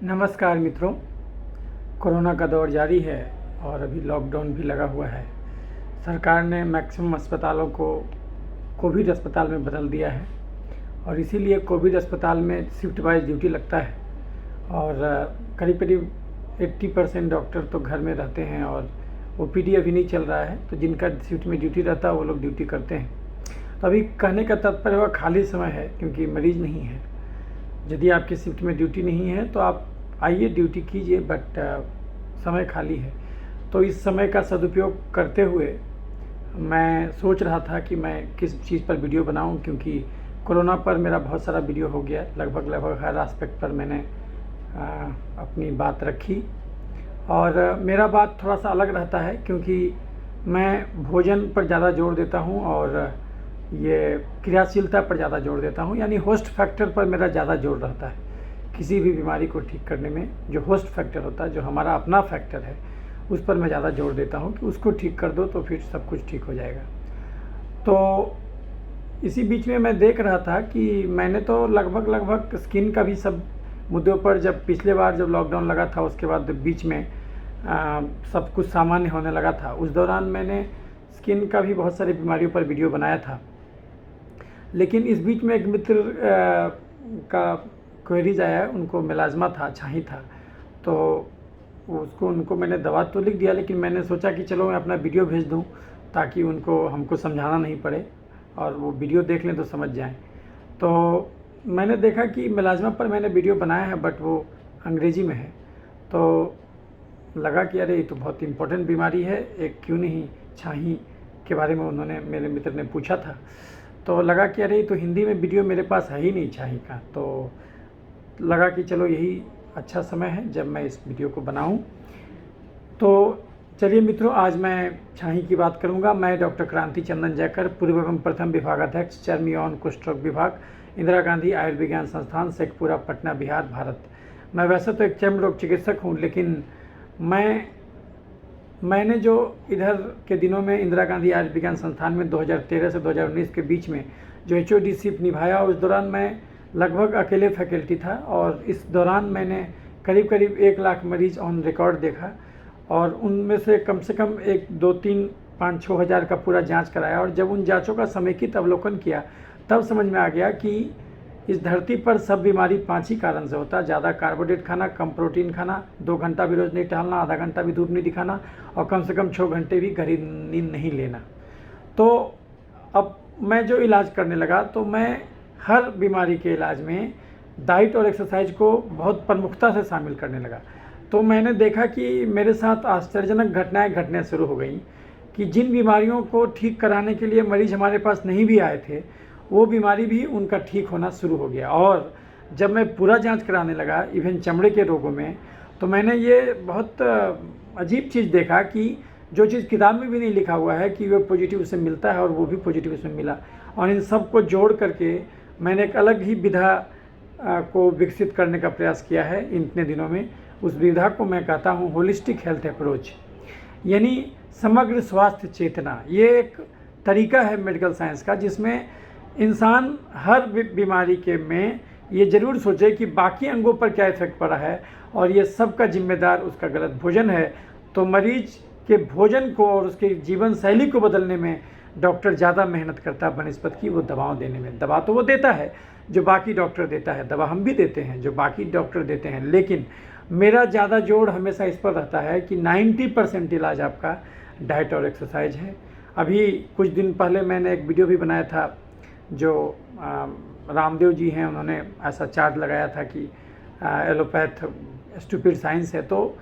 नमस्कार मित्रों। कोरोना का दौर जारी है और अभी लॉकडाउन भी लगा हुआ है। सरकार ने मैक्सिमम अस्पतालों को कोविड अस्पताल में बदल दिया है और इसीलिए कोविड अस्पताल में शिफ्ट वाइज ड्यूटी लगता है और करीब करीब 80% डॉक्टर तो घर में रहते हैं और ओपीडी अभी नहीं चल रहा है, तो जिनका शिफ्ट में ड्यूटी रहता है वो लोग ड्यूटी करते हैं। तो अभी कहने का तात्पर्य हुआ खाली समय है क्योंकि मरीज़ नहीं है। यदि आपकी शिफ्ट में ड्यूटी नहीं है तो आप आइए ड्यूटी कीजिए, बट समय खाली है। तो इस समय का सदुपयोग करते हुए मैं सोच रहा था कि मैं किस चीज़ पर वीडियो बनाऊं, क्योंकि कोरोना पर मेरा बहुत सारा वीडियो हो गया। लगभग हर एस्पेक्ट पर मैंने अपनी बात रखी और मेरा बात थोड़ा सा अलग रहता है क्योंकि मैं भोजन पर ज़्यादा जोर देता हूं और ये क्रियाशीलता पर ज़्यादा जोर देता हूं, यानी होस्ट फैक्टर पर मेरा ज़्यादा जोर रहता है। किसी भी बीमारी को ठीक करने में जो होस्ट फैक्टर होता है, जो हमारा अपना फैक्टर है, उस पर मैं ज़्यादा जोर देता हूं कि उसको ठीक कर दो तो फिर सब कुछ ठीक हो जाएगा। तो इसी बीच में मैं देख रहा था कि मैंने तो लगभग स्किन का भी सब मुद्दों पर, जब पिछले बार जब लॉकडाउन लगा था उसके बाद बीच में सब कुछ सामान्य होने लगा था, उस दौरान मैंने स्किन का भी बहुत सारी बीमारियों पर वीडियो बनाया था। लेकिन इस बीच में एक मित्र का क्वेरीज आया, उनको मेलाज्मा था, छाही था, तो उनको मैंने दवा तो लिख दिया, लेकिन मैंने सोचा कि चलो मैं अपना वीडियो भेज दूं ताकि हमको समझाना नहीं पड़े और वो वीडियो देख लें तो समझ जाएं। तो मैंने देखा कि मेलाज्मा पर मैंने वीडियो बनाया है बट वो अंग्रेज़ी में है, तो लगा कि अरे ये तो बहुत इम्पोर्टेंट बीमारी है, एक क्यों नहीं छाही के बारे में उन्होंने, मेरे मित्र ने पूछा था, तो लगा कि अरे तो हिंदी में वीडियो मेरे पास है ही नहीं छाही का, तो लगा कि चलो यही अच्छा समय है जब मैं इस वीडियो को बनाऊं। तो चलिए मित्रों, आज मैं छाही की बात करूंगा। मैं डॉक्टर क्रांति चंदन जयकर, पूर्व एवं प्रथम विभागाध्यक्ष, चर्म यौन कुष्ठ रोग विभाग, इंदिरा गांधी आयुर्विज्ञान संस्थान, शेखपुरा, पटना, बिहार, भारत। मैं वैसे तो एक चर्म रोग चिकित्सक हूँ, लेकिन मैंने जो इधर के दिनों में इंदिरा गांधी आयुर्विज्ञान संस्थान में 2013 से 2019 के बीच में जो HOD निभाया, उस दौरान मैं लगभग अकेले फैकल्टी था और इस दौरान मैंने करीब 1 लाख मरीज़ ऑन रिकॉर्ड देखा और उनमें से कम 1, 2, 3, 5, 6 हज़ार का पूरा जांच कराया। और जब उन जांचों का समेकित अवलोकन किया तब समझ में आ गया कि इस धरती पर सब बीमारी 5 ही कारण से होता है: ज़्यादा कार्बोहाइड्रेट खाना, कम प्रोटीन खाना, 2 घंटा भी रोज़ नहीं टहलना, आधा घंटा भी धूप नहीं दिखाना और कम से कम 6 घंटे भी गहरी नींद नहीं लेना। तो अब मैं जो इलाज करने लगा तो मैं हर बीमारी के इलाज में डाइट और एक्सरसाइज को बहुत प्रमुखता से शामिल करने लगा। तो मैंने देखा कि मेरे साथ आश्चर्यजनक घटनाएं घटने शुरू हो गई कि जिन बीमारियों को ठीक कराने के लिए मरीज हमारे पास नहीं भी आए थे, वो बीमारी भी उनका ठीक होना शुरू हो गया। और जब मैं पूरा जांच कराने लगा इवन चमड़े के रोगों में, तो मैंने ये बहुत अजीब चीज़ देखा कि जो चीज़ किताब में भी नहीं लिखा हुआ है कि वो पॉजिटिव उससे मिलता है और वो भी पॉजिटिव उसमें मिला। और इन सब को जोड़ करके मैंने एक अलग ही विधा को विकसित करने का प्रयास किया है इतने दिनों में। उस विधा को मैं कहता हूँ होलिस्टिक हेल्थ अप्रोच, यानी समग्र स्वास्थ्य चेतना। ये एक तरीका है मेडिकल साइंस का जिसमें इंसान हर बीमारी के में ये ज़रूर सोचे कि बाकी अंगों पर क्या इफेक्ट पड़ा है और ये सब का जिम्मेदार उसका गलत भोजन है। तो मरीज के भोजन को और उसके जीवन शैली को बदलने में डॉक्टर ज़्यादा मेहनत करता है बनिस्बत की वो दवाओं देने में। दवा तो वो देता है जो बाकी डॉक्टर देता है, दवा हम भी देते हैं जो बाकी डॉक्टर देते हैं, लेकिन मेरा ज़्यादा जोर हमेशा इस पर रहता है कि 90% इलाज आपका डाइट और एक्सरसाइज है। अभी कुछ दिन पहले मैंने एक वीडियो भी बनाया था, जो रामदेव जी हैं, उन्होंने ऐसा चार्ज लगाया था कि एलोपैथ स्टूपिड साइंस है। तो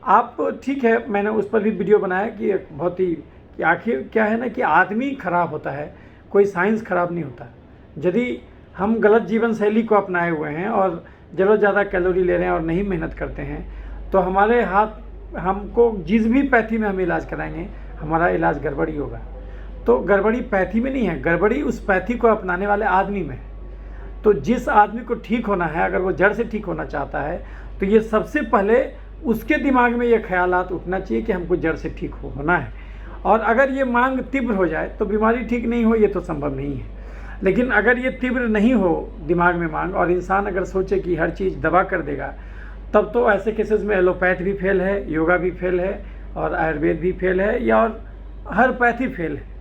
आप ठीक है, मैंने उस पर भी वीडियो बनाया कि एक बहुत ही कि आखिर क्या है ना कि आदमी खराब होता है, कोई साइंस खराब नहीं होता। यदि हम गलत जीवन शैली को अपनाए हुए हैं और ज़रूरत ज़्यादा कैलोरी ले रहे हैं और नहीं मेहनत करते हैं, तो हमारे हाथ, हमको जिस भी पैथी में हम इलाज कराएंगे हमारा इलाज गड़बड़ी होगा। तो गड़बड़ी पैथी में नहीं है, गड़बड़ी उस पैथी को अपनाने वाले आदमी में है। तो जिस आदमी को ठीक होना है, अगर वो जड़ से ठीक होना चाहता है, तो ये सबसे पहले उसके दिमाग में ये ख्यालात उठना चाहिए कि हमको जड़ से ठीक होना है। और अगर ये मांग तीव्र हो जाए तो बीमारी ठीक नहीं हो, ये तो संभव नहीं है। लेकिन अगर ये तीव्र नहीं हो दिमाग में मांग और इंसान अगर सोचे कि हर चीज़ दवा कर देगा, तब तो ऐसे केसेस में एलोपैथ भी फेल है, योगा भी फेल है और आयुर्वेद भी फेल है, या और हर पैथी फेल है।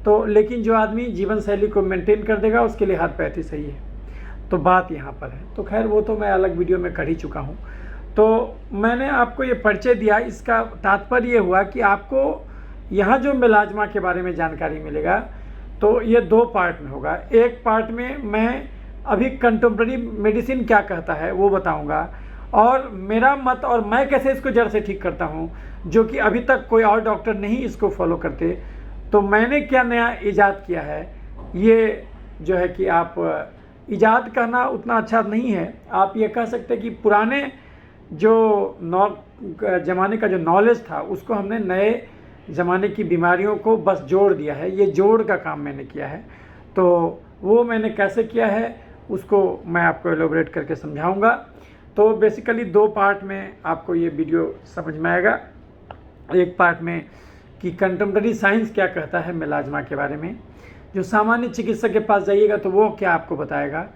तो लेकिन जो आदमी जीवन शैली को मेंटेन कर देगा उसके लिए हर पैथी सही है। तो बात यहाँ पर है। तो खैर वो तो मैं अलग वीडियो में कर ही चुका हूँ। तो मैंने आपको ये परिचय दिया, इसका तात्पर्य ये हुआ कि आपको यहाँ जो मेलाज्मा के बारे में जानकारी मिलेगा तो ये 2 पार्ट में होगा। एक पार्ट में मैं अभी कंटेम्प्रेरी मेडिसिन क्या कहता है वो बताऊंगा, और मेरा मत और मैं कैसे इसको जड़ से ठीक करता हूँ, जो कि अभी तक कोई और डॉक्टर नहीं इसको फॉलो करते। तो मैंने क्या नया ईजाद किया है, ये जो है कि आप ईजाद कहना उतना अच्छा नहीं है, आप ये कह सकते हैं कि पुराने जो ज़माने का जो नॉलेज था उसको हमने नए ज़माने की बीमारियों को बस जोड़ दिया है। ये जोड़ का काम मैंने किया है। तो वो मैंने कैसे किया है उसको मैं आपको एलोबरेट करके समझाऊंगा। तो बेसिकली 2 पार्ट में आपको ये वीडियो समझ में आएगा। एक पार्ट में कि कंटेम्प्रेरी साइंस क्या कहता है मेलाज्मा के बारे में, जो सामान्य चिकित्सक के पास जाइएगा तो वो क्या आपको बताएगा,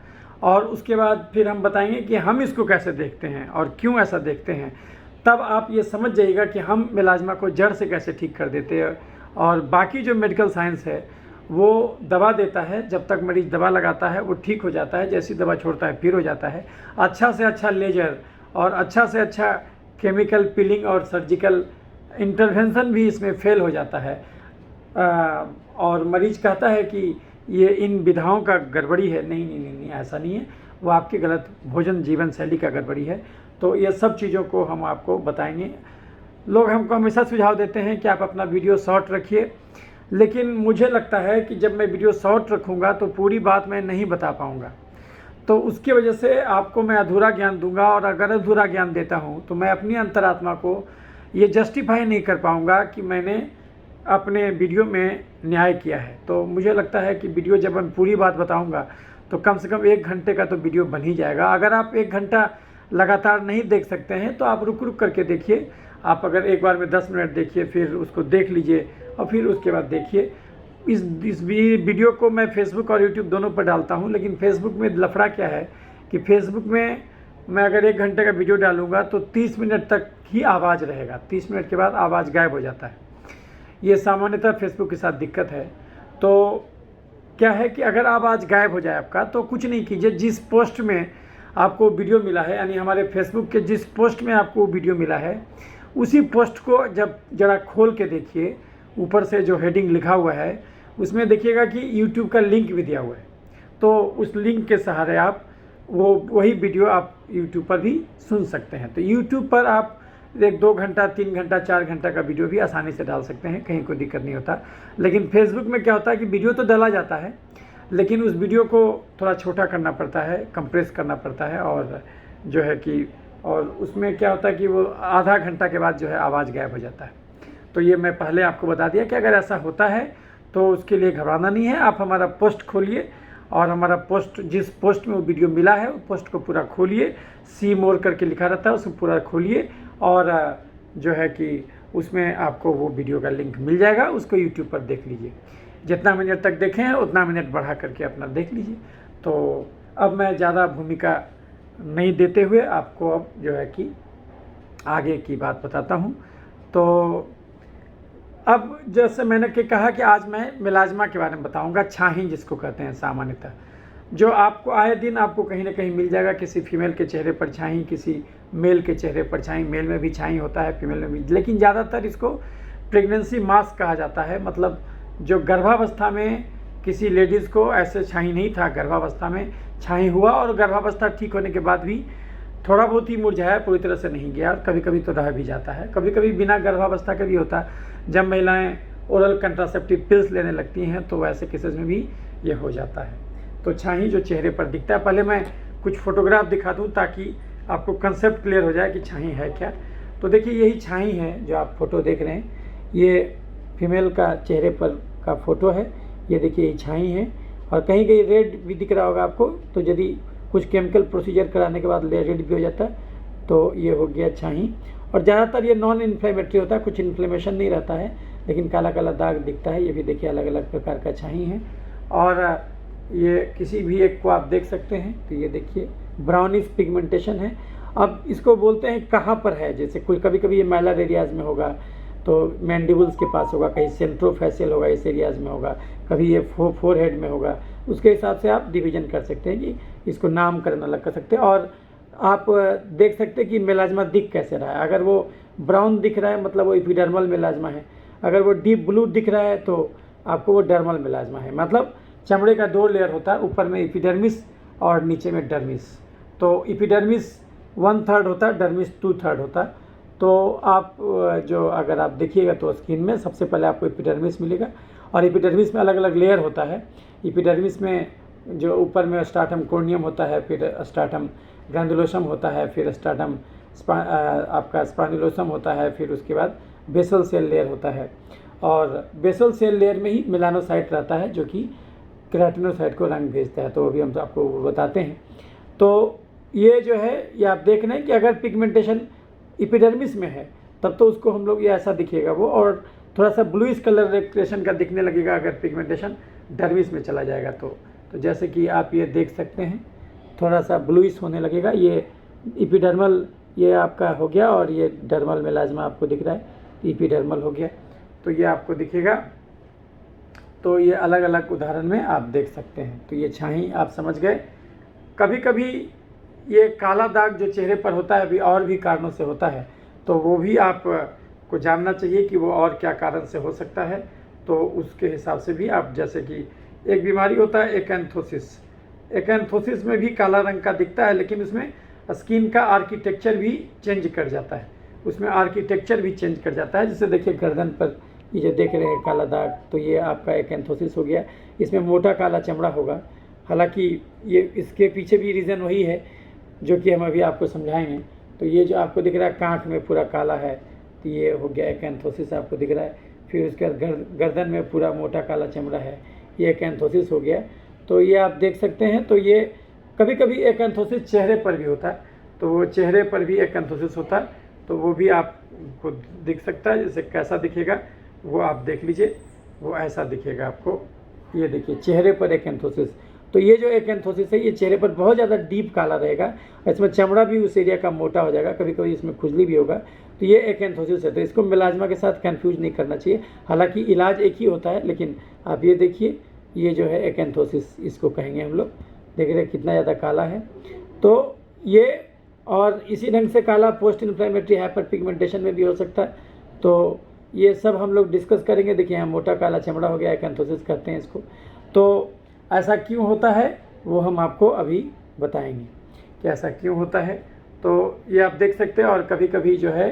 और उसके बाद फिर हम बताएंगे कि हम इसको कैसे देखते हैं और क्यों ऐसा देखते हैं। तब आप ये समझ जाइएगा कि हम मेलाज्मा को जड़ से कैसे ठीक कर देते हैं। और बाकी जो मेडिकल साइंस है वो दवा देता है, जब तक मरीज़ दवा लगाता है वो ठीक हो जाता है, जैसी दवा छोड़ता है फिर हो जाता है। अच्छा से अच्छा लेजर और अच्छा से अच्छा केमिकल पीलिंग और सर्जिकल इंटरवेंशन भी इसमें फेल हो जाता है। और मरीज़ कहता है कि ये इन विधाओं का गड़बड़ी है। नहीं नहीं नहीं नहीं, ऐसा नहीं है, वो आपकी गलत भोजन जीवन शैली का गड़बड़ी है। तो ये सब चीज़ों को हम आपको बताएंगे। लोग हमको हमेशा सुझाव देते हैं कि आप अपना वीडियो शॉर्ट रखिए, लेकिन मुझे लगता है कि जब मैं वीडियो शॉर्ट रखूँगा तो पूरी बात मैं नहीं बता पाऊँगा। तो उसकी वजह से आपको मैं अधूरा ज्ञान दूंगा, और अगर अधूरा ज्ञान देता हूँ तो मैं अपनी अंतरात्मा को ये जस्टिफाई नहीं कर पाऊँगा कि मैंने अपने वीडियो में न्याय किया है। तो मुझे लगता है कि वीडियो जब मैं पूरी बात बताऊँगा तो कम से कम 1 घंटे का तो वीडियो बन ही जाएगा। अगर आप 1 घंटा लगातार नहीं देख सकते हैं तो आप रुक रुक करके देखिए। आप अगर एक बार में 10 मिनट देखिए, फिर उसको देख लीजिए और फिर उसके बाद देखिए। इस वीडियो को मैं फेसबुक और यूट्यूब दोनों पर डालता हूं, लेकिन फेसबुक में लफड़ा क्या है कि फेसबुक में मैं अगर 1 घंटे का वीडियो डालूंगा तो 30 मिनट तक ही आवाज़ रहेगा, 30 मिनट के बाद आवाज़ गायब हो जाता है। ये सामान्यतः फेसबुक के साथ दिक्कत है। तो क्या है कि अगर आवाज़ गायब हो जाए आपका तो कुछ नहीं कीजिए, जिस पोस्ट में आपको वीडियो मिला है, यानी हमारे फेसबुक के जिस पोस्ट में आपको वीडियो मिला है उसी पोस्ट को जब ज़रा खोल के देखिए, ऊपर से जो हेडिंग लिखा हुआ है उसमें देखिएगा कि यूट्यूब का लिंक भी दिया हुआ है। तो उस लिंक के सहारे आप वही वीडियो आप यूट्यूब पर भी सुन सकते हैं। तो यूट्यूब पर आप 1-2 घंटा, 3 घंटा, 4 घंटा का वीडियो भी आसानी से डाल सकते हैं, कहीं कोई दिक्कत नहीं होता। लेकिन फेसबुक में क्या होता है कि वीडियो तो डाला जाता है, लेकिन उस वीडियो को थोड़ा छोटा करना पड़ता है, कंप्रेस करना पड़ता है, और जो है कि और उसमें क्या होता है कि वो आधा घंटा के बाद जो है आवाज़ गायब हो जाता है। तो ये मैं पहले आपको बता दिया कि अगर ऐसा होता है तो उसके लिए घबराना नहीं है। आप हमारा पोस्ट खोलिए और हमारा पोस्ट, जिस पोस्ट में वो वीडियो मिला है उस पोस्ट को पूरा खोलिए, सी मोर करके लिखा रहता है, उसको पूरा खोलिए और जो है कि उसमें आपको वो वीडियो का लिंक मिल जाएगा, उसको यूट्यूब पर देख लीजिए। जितना मिनट तक देखें हैं उतना मिनट बढ़ा करके अपना देख लीजिए। तो अब मैं ज़्यादा भूमिका नहीं देते हुए आपको अब जो है कि आगे की बात बताता हूँ। तो अब जैसे मैंने कहा कि आज मैं मेलाज्मा के बारे में बताऊंगा, छाही जिसको कहते हैं सामान्यतः, जो आपको आए दिन आपको कहीं ना कहीं मिल जाएगा। किसी फीमेल के चेहरे पर छाही, किसी मेल के चेहरे पर छाही। मेल में भी छाही होता है, फीमेल में भी, लेकिन ज़्यादातर इसको प्रेगनेंसी मास्क कहा जाता है। मतलब जो गर्भावस्था में किसी लेडीज़ को ऐसे छाही नहीं था, गर्भावस्था में छाही हुआ और गर्भावस्था ठीक होने के बाद भी थोड़ा बहुत ही मुरझाया, पूरी तरह से नहीं गया, और कभी कभी तो रह भी जाता है। कभी कभी बिना गर्भावस्था के भी होता है, जब महिलाएं ओरल कंट्रासेप्टिव पिल्स लेने लगती हैं तो वैसे केसेस में भी ये हो जाता है। तो छाही जो चेहरे पर दिखता है, पहले मैं कुछ फोटोग्राफ दिखा दूं ताकि आपको कंसेप्ट क्लियर हो जाए कि छाही है क्या। तो देखिए यही छाही है जो आप फोटो देख रहे हैं, ये फीमेल का चेहरे पर का फोटो है। ये देखिए ये छाही है, और कहीं कहीं रेड भी दिख रहा होगा आपको। तो यदि कुछ केमिकल प्रोसीजर कराने के बाद रेड भी हो जाता है तो ये हो गया छाही। और ज़्यादातर ये नॉन इन्फ्लेमेटरी होता है, कुछ इन्फ्लेमेशन नहीं रहता है, लेकिन काला काला दाग दिखता है। ये भी देखिए अलग अलग प्रकार का छाही है, और ये किसी भी एक को आप देख सकते हैं। तो ये देखिए ब्राउनिश पिगमेंटेशन है, अब इसको बोलते हैं कहाँ पर है, जैसे कोई कभी कभी ये मैलर एरियाज़ में होगा तो मैंडिबल्स के पास होगा, कहीं सेंट्रोफेसियल होगा इस एरियाज़ में होगा, कभी ये फोरहेड में होगा। उसके हिसाब से आप डिवीजन कर सकते हैं कि इसको नामकरण अलग कर सकते हैं। और आप देख सकते हैं कि मेलाज्मा दिख कैसे रहा है। अगर वो ब्राउन दिख रहा है मतलब वो एपिडर्मल मेलाज्मा है, अगर वो डीप ब्लू दिख रहा है तो आपको वो डर्मल मेलाज्मा है। मतलब चमड़े का 2 लेयर होता है, ऊपर में एपिडर्मिस और नीचे में डर्मिस। तो एपिडर्मिस 1/3 होता है, डर्मिस 2/3 होता है। तो आप जो अगर आप देखिएगा तो स्किन में सबसे पहले आपको एपिडर्मिस मिलेगा, और एपिडर्मिस में अलग अलग लेयर होता है। एपिडर्मिस में जो ऊपर में स्ट्राटम कॉर्नियम होता है, फिर स्ट्राटम ग्रैंडुलोसम होता है, फिर स्ट्राटम आपका स्पाइनुलोसम होता है, फिर उसके बाद बेसल सेल लेयर होता है। और बेसल सेल लेयर में ही मेलानोसाइट रहता है जो कि केराटिनोसाइट को रंग भेजता है। तो अभी हम आपको बताते हैं। तो ये जो है ये आप देख रहे हैं कि अगर पिगमेंटेशन एपिडर्मिस में है तब तो उसको हम लोग ये ऐसा दिखेगा वो, और थोड़ा सा ब्लूइश कलर रेक्रेशन का दिखने लगेगा अगर पिगमेंटेशन डर्मिस में चला जाएगा तो जैसे कि आप ये देख सकते हैं थोड़ा सा ब्लूइश होने लगेगा। ये एपिडर्मल ये आपका हो गया, और ये डर्मल मेलाज्मा आपको दिख रहा है, एपिडर्मल हो गया। तो ये आपको दिखेगा। तो ये अलग अलग उदाहरण में आप देख सकते हैं। तो ये छाही आप समझ गए। कभी कभी ये काला दाग जो चेहरे पर होता है अभी और भी कारणों से होता है, तो वो भी आप को जानना चाहिए कि वो और क्या कारण से हो सकता है। तो उसके हिसाब से भी आप, जैसे कि एक बीमारी होता है एकैंथोसिस। एकैंथोसिस में भी काला रंग का दिखता है, लेकिन उसमें स्किन का आर्किटेक्चर भी चेंज कर जाता है, उसमें आर्किटेक्चर भी चेंज कर जाता है। जैसे देखिए गर्दन पर ये जो देख रहे हैं काला दाग, तो ये आपका एकैंथोसिस हो गया। इसमें मोटा काला चमड़ा होगा। हालांकि ये इसके पीछे भी रीज़न वही है जो कि हम अभी आपको समझाएंगे। तो ये जो आपको दिख रहा है कांख में पूरा काला है, तो ये हो गया एकैंथोसिस आपको दिख रहा है। फिर उसके बाद गर्दन में पूरा मोटा काला चमड़ा है, ये एकैंथोसिस हो गया। तो ये आप देख सकते हैं। तो ये कभी कभी एकैंथोसिस चेहरे पर भी होता है, तो वो चेहरे पर भी एकैंथोसिस होता है, तो वो भी आपको दिख सकता है। जैसे कैसा दिखेगा वो आप देख लीजिए, वो ऐसा दिखेगा आपको। ये देखिए चेहरे पर एकैंथोसिस। तो ये जो एकैंथोसिस है ये चेहरे पर बहुत ज़्यादा डीप काला रहेगा, इसमें चमड़ा भी उस एरिया का मोटा हो जाएगा, कभी कभी इसमें खुजली भी होगा। तो ये एकैंथोसिस है। तो इसको मेलाज्मा के साथ कंफ्यूज नहीं करना चाहिए। हालांकि इलाज एक ही होता है, लेकिन आप ये देखिए ये जो है एकैंथोसिस इसको कहेंगे हम लोग। देख रहे हैं कितना ज़्यादा काला है। तो ये और इसी ढंग से काला पोस्ट इन्फ्लेमेटरी हाइपर पिगमेंटेशन में भी हो सकता है। तो ये सब हम लोग डिस्कस करेंगे। देखिए यहाँ मोटा काला चमड़ा हो गया, एकैंथोसिस कहते हैं इसको। तो ऐसा क्यों होता है वो हम आपको अभी बताएंगे कि ऐसा क्यों होता है। तो ये आप देख सकते हैं। और कभी कभी जो है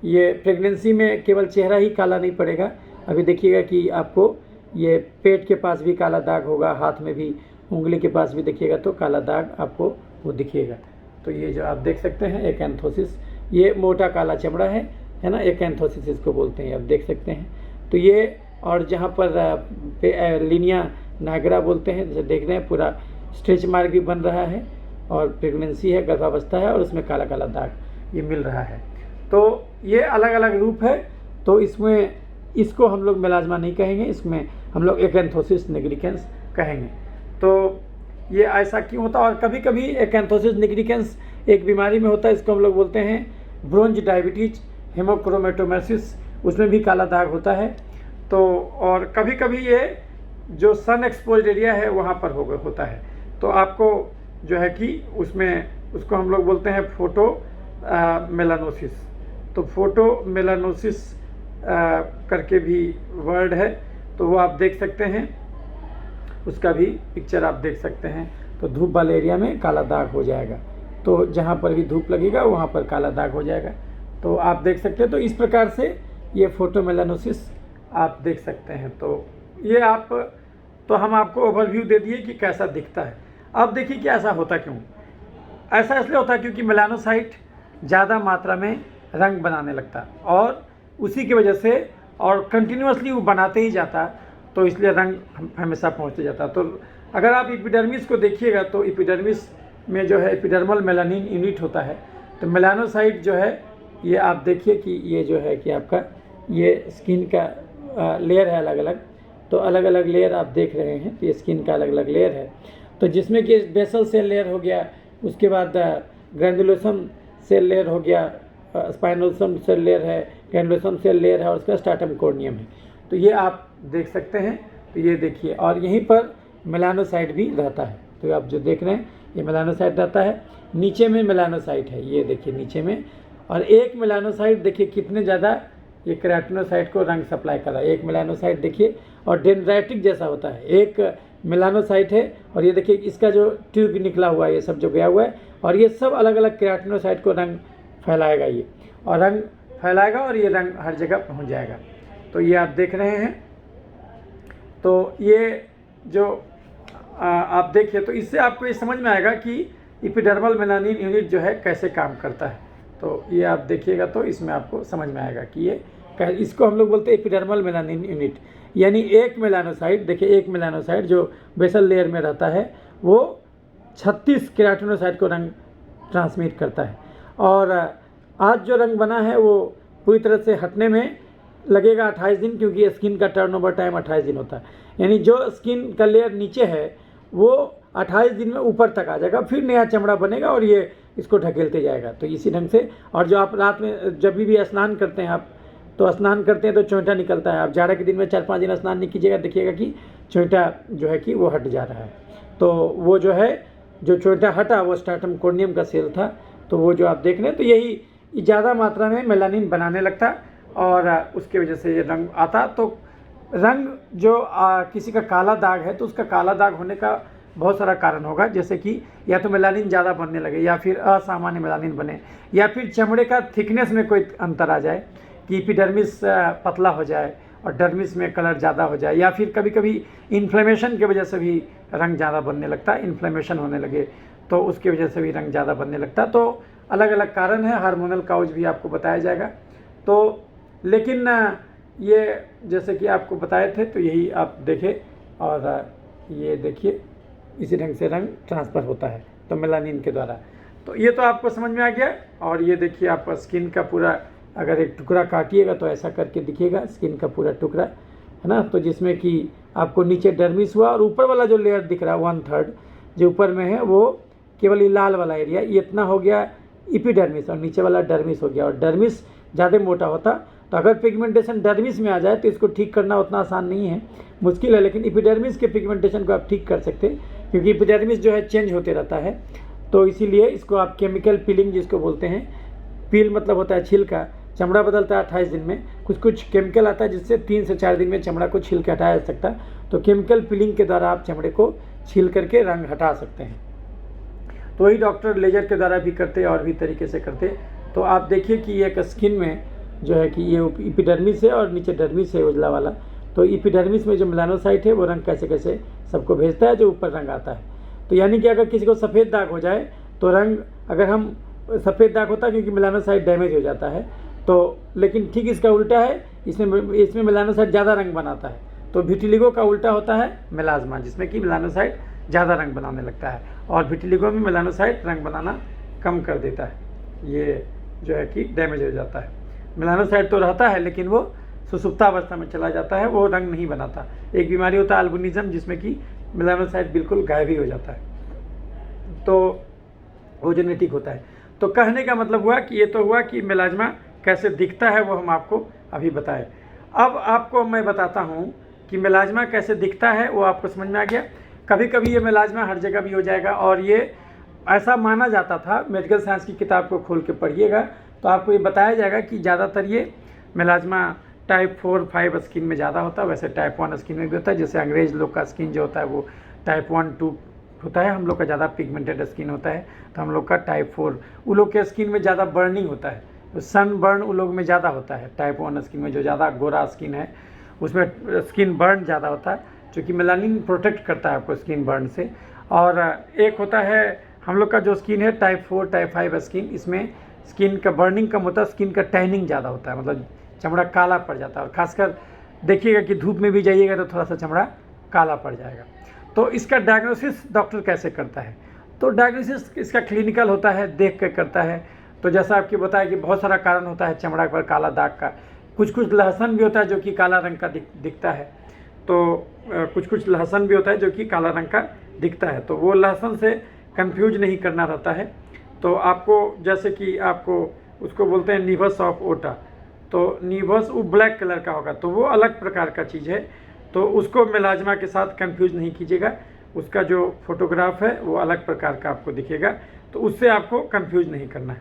ये प्रेगनेंसी में केवल चेहरा ही काला नहीं पड़ेगा। अभी देखिएगा कि आपको ये पेट के पास भी काला दाग होगा, हाथ में भी, उंगली के पास भी देखिएगा तो काला दाग आपको वो दिखिएगा। तो ये जो आप देख सकते हैं एकैंथोसिस, ये मोटा काला चमड़ा है ना, एकैंथोसिस इसको बोलते हैं, आप देख सकते हैं। तो ये और जहाँ पर लिनिया नागरा बोलते हैं, जैसे देख रहे हैं पूरा स्ट्रेच मार्क भी बन रहा है, और प्रेगनेंसी है, गर्भावस्था है, और उसमें काला काला दाग ये मिल रहा है। तो ये अलग अलग रूप है। तो इसमें इसको हम लोग मेलाज्मा नहीं कहेंगे, इसमें हम लोग एकैंथोसिस निग्रिकेंस कहेंगे। तो ये ऐसा क्यों होता है। और कभी कभी एकैंथोसिस निग्रिकेंस एक बीमारी में होता है, इसको हम लोग बोलते हैं ब्रोंज डायबिटीज हेमोक्रोमेटोमेसिस, उसमें भी काला दाग होता है। तो और कभी कभी ये जो सन एक्सपोज्ड एरिया है वहाँ पर होता है। तो आपको जो है कि उसमें उसको हम लोग बोलते हैं फोटो मेलानोसिस। तो फोटो मेलानोसिस करके भी वर्ड है, तो वो आप देख सकते हैं, उसका भी पिक्चर आप देख सकते हैं। तो धूप वाले एरिया में काला दाग हो जाएगा, तो जहाँ पर भी धूप लगेगा वहाँ पर काला दाग हो जाएगा। तो आप देख सकते हैं। तो इस प्रकार से ये फोटो मेलानोसिस आप देख सकते हैं। तो ये तो हम आपको ओवरव्यू दे दिए कि कैसा दिखता है। अब देखिए कि ऐसा होता क्यों। ऐसा इसलिए होता है क्योंकि मेलानोसाइट ज़्यादा मात्रा में रंग बनाने लगता है, और उसी की वजह से और कंटिन्यूसली वो बनाते ही जाता, तो इसलिए रंग हमेशा पहुँचते जाता। तो अगर आप एपिडर्मिस को देखिएगा तो एपिडर्मिस में जो है एपिडर्मल मेलानिन यूनिट होता है। तो मेलानोसाइट जो है ये आप देखिए कि ये जो है कि आपका ये स्किन का लेयर है अलग अलग। तो अलग अलग लेयर आप देख रहे हैं, तो ये स्किन का अलग अलग लेयर है। तो जिसमें कि बेसल सेल लेयर हो गया, उसके बाद ग्रैंडुलोसम सेल लेयर हो गया, स्पाइनोसम सेल लेयर है, ग्रैनुलोसम सेल लेयर है और उसका स्ट्रैटम कॉर्नियम है। तो ये आप देख सकते हैं। तो ये देखिए, और यहीं पर मेलानोसाइट भी रहता है। तो आप जो देख रहे हैं ये मेलानोसाइट रहता है, नीचे में मेलानोसाइट है, ये देखिए नीचे में। और एक मेलानोसाइट देखिए कितने ज़्यादा ये केराटिनोसाइट को रंग सप्लाई कर रहा है। एक मेलानोसाइट देखिए, और डेंड्राइटिक जैसा होता है, एक मेलानोसाइट है, और ये देखिए इसका जो ट्यूब निकला हुआ है, ये सब जो गया हुआ है, और ये सब अलग अलग केराटिनोसाइट को रंग फैलाएगा ये, और रंग फैलाएगा और ये रंग हर जगह पहुंच जाएगा। तो ये आप देख रहे हैं। तो ये जो आप देखिए, तो इससे आपको ये समझ में आएगा कि एपिडर्मल मेलानिन यूनिट जो है कैसे काम करता है। तो ये आप देखिएगा तो इसमें आपको समझ में आएगा कि ये इसको हम लोग बोलते हैं एपिडर्मल मेलानिन यूनिट। यानी एक मेलानोसाइट, देखिए एक मेलानोसाइट जो बेसल लेयर में रहता है वो 36 केराटिनोसाइट को रंग ट्रांसमिट करता है। और आज जो रंग बना है वो पूरी तरह से हटने में लगेगा 28 दिन, क्योंकि स्किन का टर्नओवर टाइम 28 दिन होता है। यानी जो स्किन का लेयर नीचे है वो 28 दिन में ऊपर तक आ जाएगा, फिर नया चमड़ा बनेगा और ये इसको ढकेलते जाएगा। तो इसी ढंग से, और जो आप रात में जब भी स्नान करते हैं आप, तो स्नान करते हैं तो चोंटा निकलता है। आप जाड़े के दिन में 4-5 दिन स्नान नहीं कीजिएगा, देखिएगा कि चोंटा जो है कि वो हट जा रहा है। तो वो जो है, जो चोंटा हटा वो स्ट्रैटम कॉर्नियम का सेल था। तो वो जो आप देख रहे हैं, तो यही ज़्यादा मात्रा में मेलानिन बनाने लगता और उसकी वजह से ये रंग आता। तो रंग जो किसी का काला दाग है तो उसका काला दाग होने का बहुत सारा कारण होगा, जैसे कि या तो मेलानिन ज़्यादा बनने लगे, या फिर असामान्य मेलानिन बने, या फिर चमड़े का थिकनेस में कोई अंतर आ जाए कि एपिडर्मिस पतला हो जाए और डर्मिस में कलर ज़्यादा हो जाए, या फिर कभी कभी इन्फ्लेमेशन की वजह से भी रंग ज़्यादा बनने लगता है। इन्फ्लेमेशन होने लगे तो उसकी वजह से भी रंग ज़्यादा बनने लगता है। तो अलग अलग कारण है, हार्मोनल काउज भी आपको बताया जाएगा। तो लेकिन ये जैसे कि आपको बताए थे, तो यही आप देखें, और ये देखिए इसी ढंग से रंग ट्रांसफ़र होता है तो मेलानिन के द्वारा। तो ये तो आपको समझ में आ गया। और ये देखिए, आप स्किन का पूरा अगर एक टुकड़ा काटिएगा तो ऐसा करके दिखेगा, स्किन का पूरा टुकड़ा है ना। तो जिसमें कि आपको नीचे डर्मिस हुआ और ऊपर वाला जो लेयर दिख रहा है 1/3 जो ऊपर में है, वो केवल ये लाल वाला एरिया, ये इतना हो गया एपिडर्मिस, और नीचे वाला डर्मिस हो गया। और डर्मिस ज़्यादा मोटा होता, तो अगर पिगमेंटेशन डर्मिस में आ जाए तो इसको ठीक करना उतना आसान नहीं है, मुश्किल है। लेकिन एपिडर्मिस के पिगमेंटेशन को आप ठीक कर सकते हैं, क्योंकि एपिडर्मिस जो है चेंज होते रहता है। तो इसीलिए इसको आप केमिकल पीलिंग जिसको बोलते हैं, पील मतलब होता है छिलका, चमड़ा बदलता है 28 दिन में। कुछ कुछ केमिकल आता है जिससे 3 से 4 दिन में चमड़ा को छील के हटाया जा सकता है। तो केमिकल पीलिंग के द्वारा आप चमड़े को छील करके रंग हटा सकते हैं। तो वही डॉक्टर लेजर के द्वारा भी करते और भी तरीके से करते। तो आप देखिए कि एक स्किन में जो है कि ये एपिडर्मिस है और नीचे डर्मिस है उजला वाला। तो एपिडर्मिस में जो मेलानोसाइट है वो रंग कैसे कैसे सबको भेजता है, जो ऊपर रंग आता है। तो यानी कि अगर किसी को सफ़ेद दाग हो जाए तो रंग, अगर हम सफ़ेद दाग होता है क्योंकि मेलानोसाइट डैमेज हो जाता है, तो लेकिन ठीक इसका उल्टा है, इसमें मेलानोसाइट ज़्यादा रंग बनाता है। तो विटिलिगो का उल्टा होता है मेलाज्मा, जिसमें कि मेलानोसाइट ज़्यादा रंग बनाने लगता है, और विटिलिगो में मेलानोसाइट रंग बनाना कम कर देता है। ये जो है कि डैमेज हो जाता है। मेलानोसाइट तो रहता है लेकिन वो सुसुप्तावस्था में चला जाता है, वो रंग नहीं बनाता। एक बीमारी होता है अल्बिनिज्म, जिसमें कि मेलानोसाइट बिल्कुल गायब ही हो जाता है, तो वो जेनेटिक होता है। तो कहने का मतलब हुआ कि ये तो हुआ कि मेलाज्मा कैसे दिखता है, वो हम आपको अभी बताएं। अब आपको मैं बताता हूँ कि मेलाज्मा कैसे दिखता है, वो आपको समझ में आ गया। कभी कभी ये मेलाज्मा हर जगह भी हो जाएगा, और ये ऐसा माना जाता था। मेडिकल साइंस की किताब को खोल के पढ़िएगा तो आपको ये बताया जाएगा कि ज़्यादातर ये मेलाज्मा टाइप 4-5 स्किन में ज़्यादा होता है, वैसे टाइप 1 स्किन में भी होता है। जैसे अंग्रेज़ लोग का स्किन जो होता है वो टाइप 1-2 होता है, हम लोग का ज़्यादा पिगमेंटेड स्किन होता है, तो हम लोग का टाइप 4। उन लोग के स्किन में ज़्यादा बर्निंग होता है, तो सन बर्न उन लोग में ज़्यादा होता है। टाइप 1 स्किन में जो ज़्यादा गोरा स्किन है उसमें स्किन बर्न ज़्यादा होता है, क्योंकि मेलानिन प्रोटेक्ट करता है आपको स्किन बर्न से। और एक होता है हम लोग का जो स्किन है टाइप 4 टाइप 5 स्किन, इसमें स्किन का बर्निंग कम होता है, स्किन का टैनिंग ज़्यादा होता है, मतलब चमड़ा काला पड़ जाता है। और खासकर देखिएगा कि धूप में भी जाइएगा तो थोड़ा सा चमड़ा काला पड़ जाएगा। तो इसका डायग्नोसिस डॉक्टर कैसे करता है? तो डायग्नोसिस इसका क्लिनिकल होता है, देख कर करता है। तो जैसा आपकी बताया कि बहुत सारा कारण होता है चमड़ा पर काला दाग का। कुछ कुछ लहसन भी होता है जो कि काला रंग का दिखता है, तो कुछ कुछ लहसन भी होता है जो कि काला रंग का दिखता है। तो वो लहसन से कंफ्यूज नहीं करना रहता है। तो आपको जैसे कि आपको उसको बोलते हैं निवस ऑफ ओटा, तो निवस वो ब्लैक कलर का होगा, तो वो अलग प्रकार का चीज़ है, तो उसको मेलाज्मा के साथ कंफ्यूज नहीं कीजिएगा। उसका जो फोटोग्राफ है वो अलग प्रकार का आपको दिखेगा, तो उससे आपको कंफ्यूज नहीं करना है।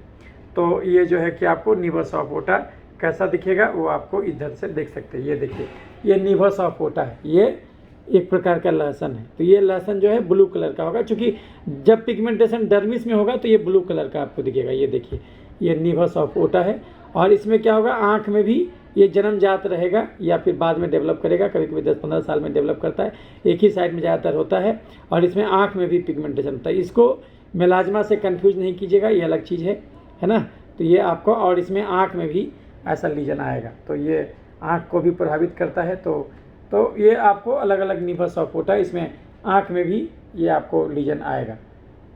तो ये जो है कि आपको निवस ऑफ ओटा कैसा दिखेगा वो आपको इधर से देख सकते हैं। ये देखिए, ये निवस ऑफ ओटा है, ये एक प्रकार का लहसन है। तो ये लहसन जो है ब्लू कलर का होगा, क्योंकि जब पिगमेंटेशन डर्मिस में होगा तो ये ब्लू कलर का आपको दिखेगा। ये देखिए, ये निवस ऑफ ओटा है। और इसमें क्या होगा, आँख में भी ये जन्मजात रहेगा या फिर बाद में डेवलप करेगा, कभी कभी 10-15 साल में डेवलप करता है, एक ही साइड में ज़्यादातर होता है। और इसमें आँख में भी पिगमेंटेशन होता है। इसको मेलाज्मा से कंफ्यूज नहीं कीजिएगा, ये अलग चीज़ है ना। तो ये आपको, और इसमें आँख में भी ऐसा लीजन आएगा, तो ये आँख को भी प्रभावित करता है। तो ये आपको अलग अलग निवस ऑफ ओटा, इसमें आँख में भी ये आपको लीजन आएगा।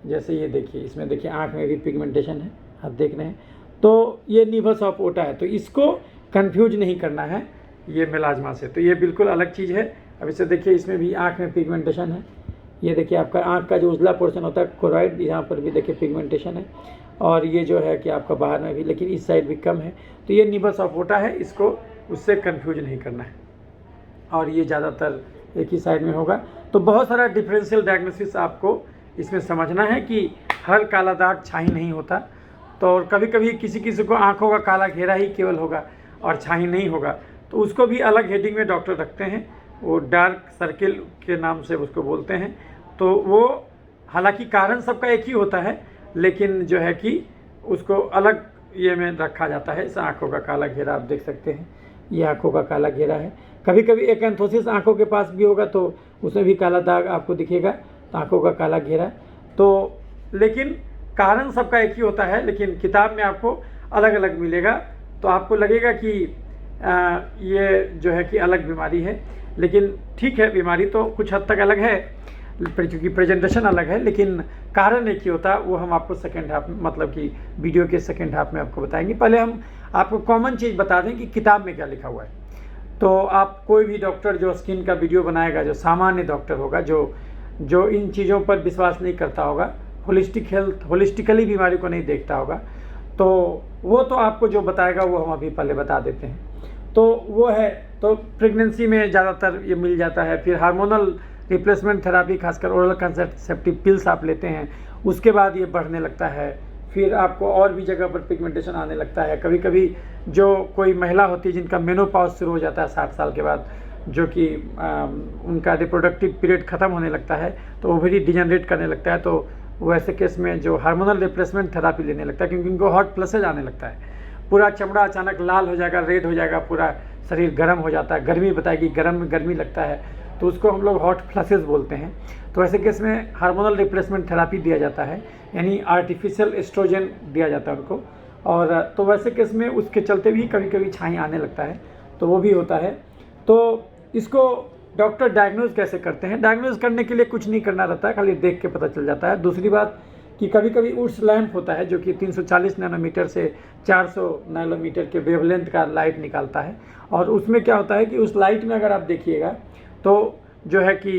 जैसे ये देखिए, इसमें देखिए आँख में भी पिगमेंटेशन है, आप देख रहे हैं। तो ये निवस ऑफ ओटा है, तो इसको कंफ्यूज नहीं करना है ये मेलाज्मा से, तो ये बिल्कुल अलग चीज़ है। अब इसे देखिए, इसमें भी आँख में पिगमेंटेशन है। ये देखिए आपका आँख का जो उजला पोर्शन होता है कोरॉइड, यहाँ पर भी देखिए पिगमेंटेशन है। और ये जो है कि आपका बाहर में भी, लेकिन इस साइड भी कम है। तो ये निवस ऑफ ओटा है, इसको उससे कंफ्यूज नहीं करना है। और ये ज़्यादातर एक ही साइड में होगा। तो बहुत सारा डिफरेंशियल डायग्नोसिस आपको इसमें समझना है कि हर काला दाग छाई नहीं होता। तो और कभी कभी किसी किसी को आँखों का काला घेरा ही केवल होगा और छाई नहीं होगा, तो उसको भी अलग हेडिंग में डॉक्टर रखते हैं, वो डार्क सर्किल के नाम से उसको बोलते हैं। तो वो हालांकि कारण सबका एक ही होता है, लेकिन जो है कि उसको अलग ये में रखा जाता है। इस आँखों का काला घेरा आप देख सकते हैं, ये आँखों का काला घेरा है। कभी कभी एकैंथोसिस आँखों के पास भी होगा, तो उसमें भी काला दाग आपको दिखेगा, आँखों का काला घेरा। तो लेकिन कारण सबका एक ही होता है, लेकिन किताब में आपको अलग अलग मिलेगा। तो आपको लगेगा कि ये जो है कि अलग बीमारी है, लेकिन ठीक है, बीमारी तो कुछ हद तक अलग है क्योंकि प्रेजेंटेशन अलग है, लेकिन कारण एक ही होता है। वो हम आपको सेकेंड हाफ में, मतलब कि वीडियो के सेकेंड हाफ में आपको बताएंगे। पहले हम आपको कॉमन चीज़ बता दें कि किताब में क्या लिखा हुआ है। तो आप कोई भी डॉक्टर जो स्किन का वीडियो बनाएगा, जो सामान्य डॉक्टर होगा, जो इन चीज़ों पर विश्वास नहीं करता होगा, होलिस्टिकली बीमारी को नहीं देखता होगा, तो वो तो आपको जो बताएगा वो हम अभी पहले बता देते हैं। तो वो है, तो प्रेगनेंसी में ज़्यादातर ये मिल जाता है। फिर हार्मोनल रिप्लेसमेंट थेरापी, खासकर ओरल कंट्रासेप्टिव पिल्स आप लेते हैं, उसके बाद ये बढ़ने लगता है। फिर आपको और भी जगह पर पिगमेंटेशन आने लगता है। कभी कभी जो कोई महिला होती है जिनका मेनोपॉज शुरू हो जाता है 60 साल के बाद, जो कि उनका रिप्रोडक्टिव पीरियड ख़त्म होने लगता है, तो ओवरी डिजेनरेट करने लगता है, तो वैसे केस में जो हार्मोनल रिप्लेसमेंट थेरापी लेने लगता है, क्योंकि उनको हॉट फ्लशेज आने लगता है, पूरा चमड़ा अचानक लाल हो जाएगा, रेड हो जाएगा, पूरा शरीर गर्म हो जाता है, गर्मी बताएगी, गर्मी लगता है, तो उसको हम लोग हॉट फ्लशेज बोलते हैं। तो ऐसे केस में हार्मोनल रिप्लेसमेंट थेरापी दिया जाता है, यानी आर्टिफिशियल एस्ट्रोजन दिया जाता है उनको। और तो वैसे केस में उसके चलते भी कभी कभी छाई आने लगता है, तो वो भी होता है। तो इसको डॉक्टर डायग्नोज कैसे करते हैं? डायग्नोज करने के लिए कुछ नहीं करना रहता है, खाली देख के पता चल जाता है। दूसरी बात कि कभी कभी उड्स लैंप होता है, जो कि 340 नैनोमीटर से 400 नैनोमीटर के वेवलेंथ का लाइट निकालता है। और उसमें क्या होता है कि उस लाइट में अगर आप देखिएगा तो जो है कि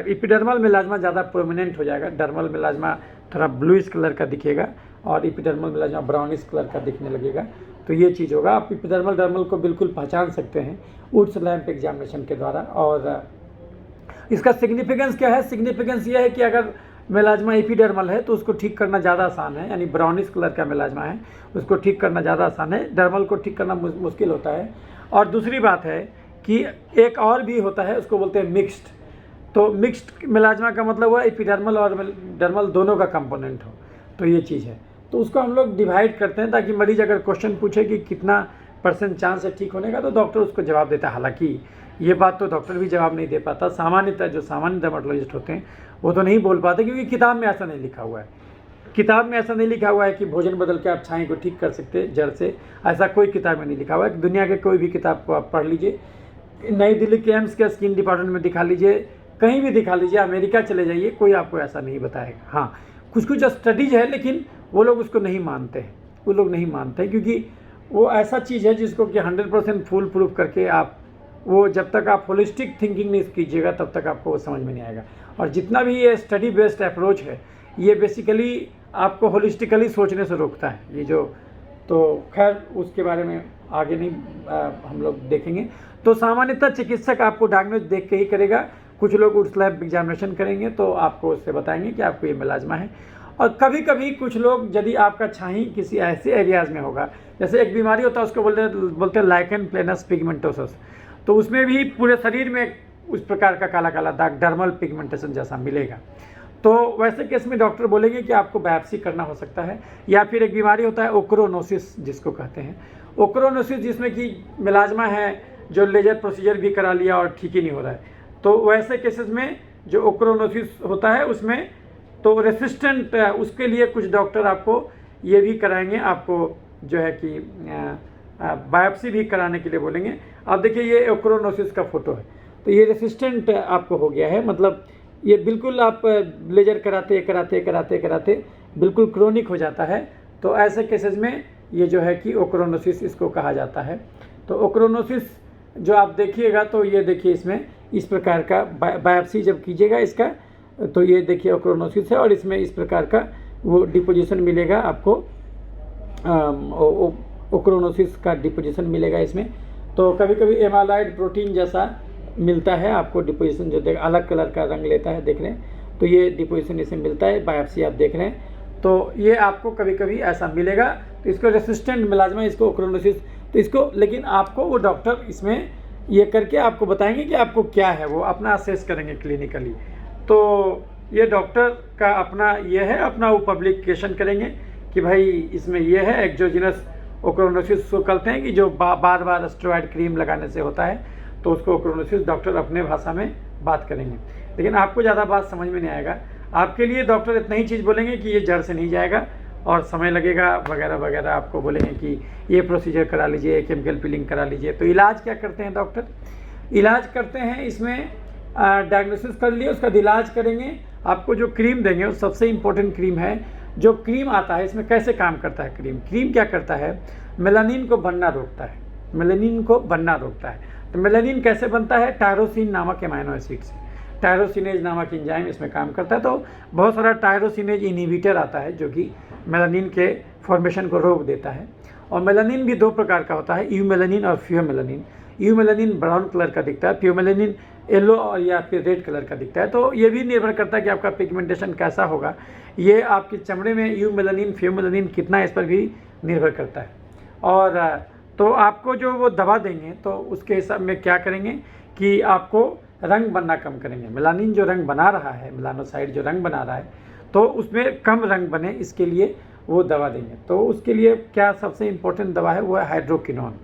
एपिडर्मल मेलाज्मा ज़्यादा प्रोमिनेंट हो जाएगा। डर्मल मेलाज्मा थोड़ा ब्लूइश कलर का दिखेगा और एपिडर्मल मेलाज्मा ब्राउनिश कलर का दिखने लगेगा। तो ये चीज़ होगा, आप एपिडर्मल डर्मल को बिल्कुल पहचान सकते हैं उड्स लैंप एग्जामिनेशन के द्वारा। और इसका सिग्निफिकेंस क्या है? सिग्निफिकेंस ये है कि अगर मेलाज्मा एपिडर्मल है तो उसको ठीक करना ज़्यादा आसान है, यानी ब्राउनिश कलर का मेलाज्मा है उसको ठीक करना ज़्यादा आसान है, डर्मल को ठीक करना मुश्किल होता है। और दूसरी बात है कि एक और भी होता है, उसको बोलते हैं मिक्स्ड। तो मिक्स्ड मेलाज्मा का मतलब हुआ एपिडर्मल और डर्मल दोनों का कंपोनेंट हो, तो ये चीज़ है। तो उसको हम लोग डिवाइड करते हैं ताकि मरीज अगर क्वेश्चन पूछे कि कितना % चांस है ठीक होने का, तो डॉक्टर उसको जवाब देता है। हालांकि ये बात तो डॉक्टर भी जवाब नहीं दे पाता, सामान्यतः जो सामान्य डर्मेटोलॉजिस्ट होते हैं वो तो नहीं बोल पाते, क्योंकि किताब में ऐसा नहीं लिखा हुआ है। किताब में ऐसा नहीं लिखा हुआ है कि भोजन बदल के आप छाई को ठीक कर सकते जड़ से, ऐसा कोई किताब में नहीं लिखा हुआ है। दुनिया के कोई भी किताब को आप पढ़ लीजिए, नई दिल्ली के एम्स के स्किन डिपार्टमेंट में दिखा लीजिए, कहीं भी दिखा लीजिए, अमेरिका चले जाइए, कोई आपको ऐसा नहीं बताएगा। हाँ, कुछ कुछ स्टडीज है, लेकिन वो लोग उसको नहीं मानते हैं, वो लोग नहीं मानते हैं, क्योंकि वो ऐसा चीज़ है जिसको कि 100% फुल प्रूफ करके आप, वो जब तक आप होलिस्टिक थिंकिंग नहीं कीजिएगा तब तक आपको वो समझ में नहीं आएगा। और जितना भी ये स्टडी बेस्ड अप्रोच है, ये बेसिकली आपको होलिस्टिकली सोचने से रोकता है ये जो। तो खैर उसके बारे में आगे नहीं हम लोग देखेंगे। तो सामान्यतः चिकित्सक आपको डायग्नोज देख के ही करेगा। कुछ लोग उस लैब एग्जामिनेशन करेंगे तो आपको उससे बताएंगे कि आपको ये मेलाज्मा है। और कभी कभी कुछ लोग यदि आपका छाई किसी ऐसे एरियाज़ में होगा, जैसे एक बीमारी होता है उसको बोलते हैं लाइकेन प्लेनस पिगमेंटोसस, तो उसमें भी पूरे शरीर में उस प्रकार का काला काला दाग डर्मल पिगमेंटेशन जैसा मिलेगा। तो वैसे केस में डॉक्टर बोलेंगे कि आपको बायोप्सी करना हो सकता है। या फिर एक बीमारी होता है ओक्रोनोसिस जिसको कहते हैं, ओक्रोनोसिस जिसमें कि मेलाज्मा है जो लेजर प्रोसीजर भी करा लिया और ठीक ही नहीं हो रहा है। तो वैसे केसेस में जो ओक्रोनोसिस होता है उसमें तो रेसिस्टेंट उसके लिए कुछ डॉक्टर आपको ये भी कराएंगे, आपको जो है कि बायोप्सी भी कराने के लिए बोलेंगे। अब देखिए ये ओक्रोनोसिस का फोटो है, तो ये रेसिस्टेंट आपको हो गया है, मतलब ये बिल्कुल आप लेजर कराते कराते कराते कराते बिल्कुल क्रोनिक हो जाता है। तो ऐसे केसेस में ये जो है कि ओक्रोनोसिस इसको कहा जाता है। तो ओक्रोनोसिस जो आप देखिएगा तो ये देखिए इसमें इस प्रकार का बायोप्सी जब कीजिएगा इसका तो ये देखिए ओक्रोनोसिस है और इसमें इस प्रकार का वो डिपोजिशन मिलेगा आपको, ओक्रोनोसिस का डिपोजिशन मिलेगा इसमें। तो कभी कभी एमालाइड प्रोटीन जैसा मिलता है आपको डिपोजिशन, जो अलग कलर का रंग लेता है, देख रहे हैं। तो ये डिपोजिशन इसमें मिलता है, बायोप्सी आप देख रहे हैं। तो ये आपको कभी कभी ऐसा मिलेगा। तो इसको रेसिस्टेंट मेलाज्मा, इसको ओक्रोनोसिस, तो इसको लेकिन आपको वो डॉक्टर इसमें ये करके आपको बताएंगे कि आपको क्या है, वो अपना असेस करेंगे क्लिनिकली। तो ये डॉक्टर का अपना ये है, अपना वो पब्लिकेशन करेंगे कि भाई इसमें ये है एक्सोजिनस ओक्रोनोसिस को कहते हैं कि जो बार बार स्टेरॉइड क्रीम लगाने से होता है, तो उसको ओक्रोनोसिस डॉक्टर अपने भाषा में बात करेंगे। लेकिन आपको ज़्यादा बात समझ में नहीं आएगा। आपके लिए डॉक्टर इतना ही चीज़ बोलेंगे कि ये जड़ से नहीं जाएगा और समय लगेगा वगैरह वगैरह। आपको बोलेंगे कि ये प्रोसीजर करा लीजिए, केमिकल पीलिंग करा लीजिए। तो इलाज क्या करते हैं डॉक्टर? इलाज करते हैं इसमें डायग्नोसिस कर लिए, उसका इलाज करेंगे। आपको जो क्रीम देंगे वो सबसे इम्पोर्टेंट क्रीम है। जो क्रीम आता है इसमें कैसे काम करता है क्रीम क्या करता है? मेलानिन को बनना रोकता है, मेलानिन को बनना रोकता है। तो मेलानिन कैसे बनता है? टायरोसिन नामक एमाइनो एसिड से। टायरोसिनेज नामक एंजाइम इसमें काम करता है। तो बहुत सारा टायरोसिनेज इनहिबिटर आता है जो कि मेलानिन के फॉर्मेशन को रोक देता है। और मेलानिन भी दो प्रकार का होता है, यूमेलानिन और फ्यूमेलानिन। यूमेलानिन ब्राउन कलर का दिखता है, फ्यूमेलानिन येलो और या फिर रेड कलर का दिखता है। तो ये भी निर्भर करता है कि आपका पिगमेंटेशन कैसा होगा, ये आपके चमड़े में यूमेलानिन फ्यूमेलानिन कितना है इस पर भी निर्भर करता है। और तो आपको जो वो दवा देंगे तो उसके हिसाब में क्या करेंगे कि आपको रंग बनना कम करेंगे। मेलानिन जो रंग बना रहा है, मेलानोसाइट जो रंग बना रहा है, तो उसमें कम रंग बने इसके लिए वो दवा देंगे। तो उसके लिए क्या सबसे इम्पोर्टेंट दवा है, वो है हाइड्रोक्विनोन।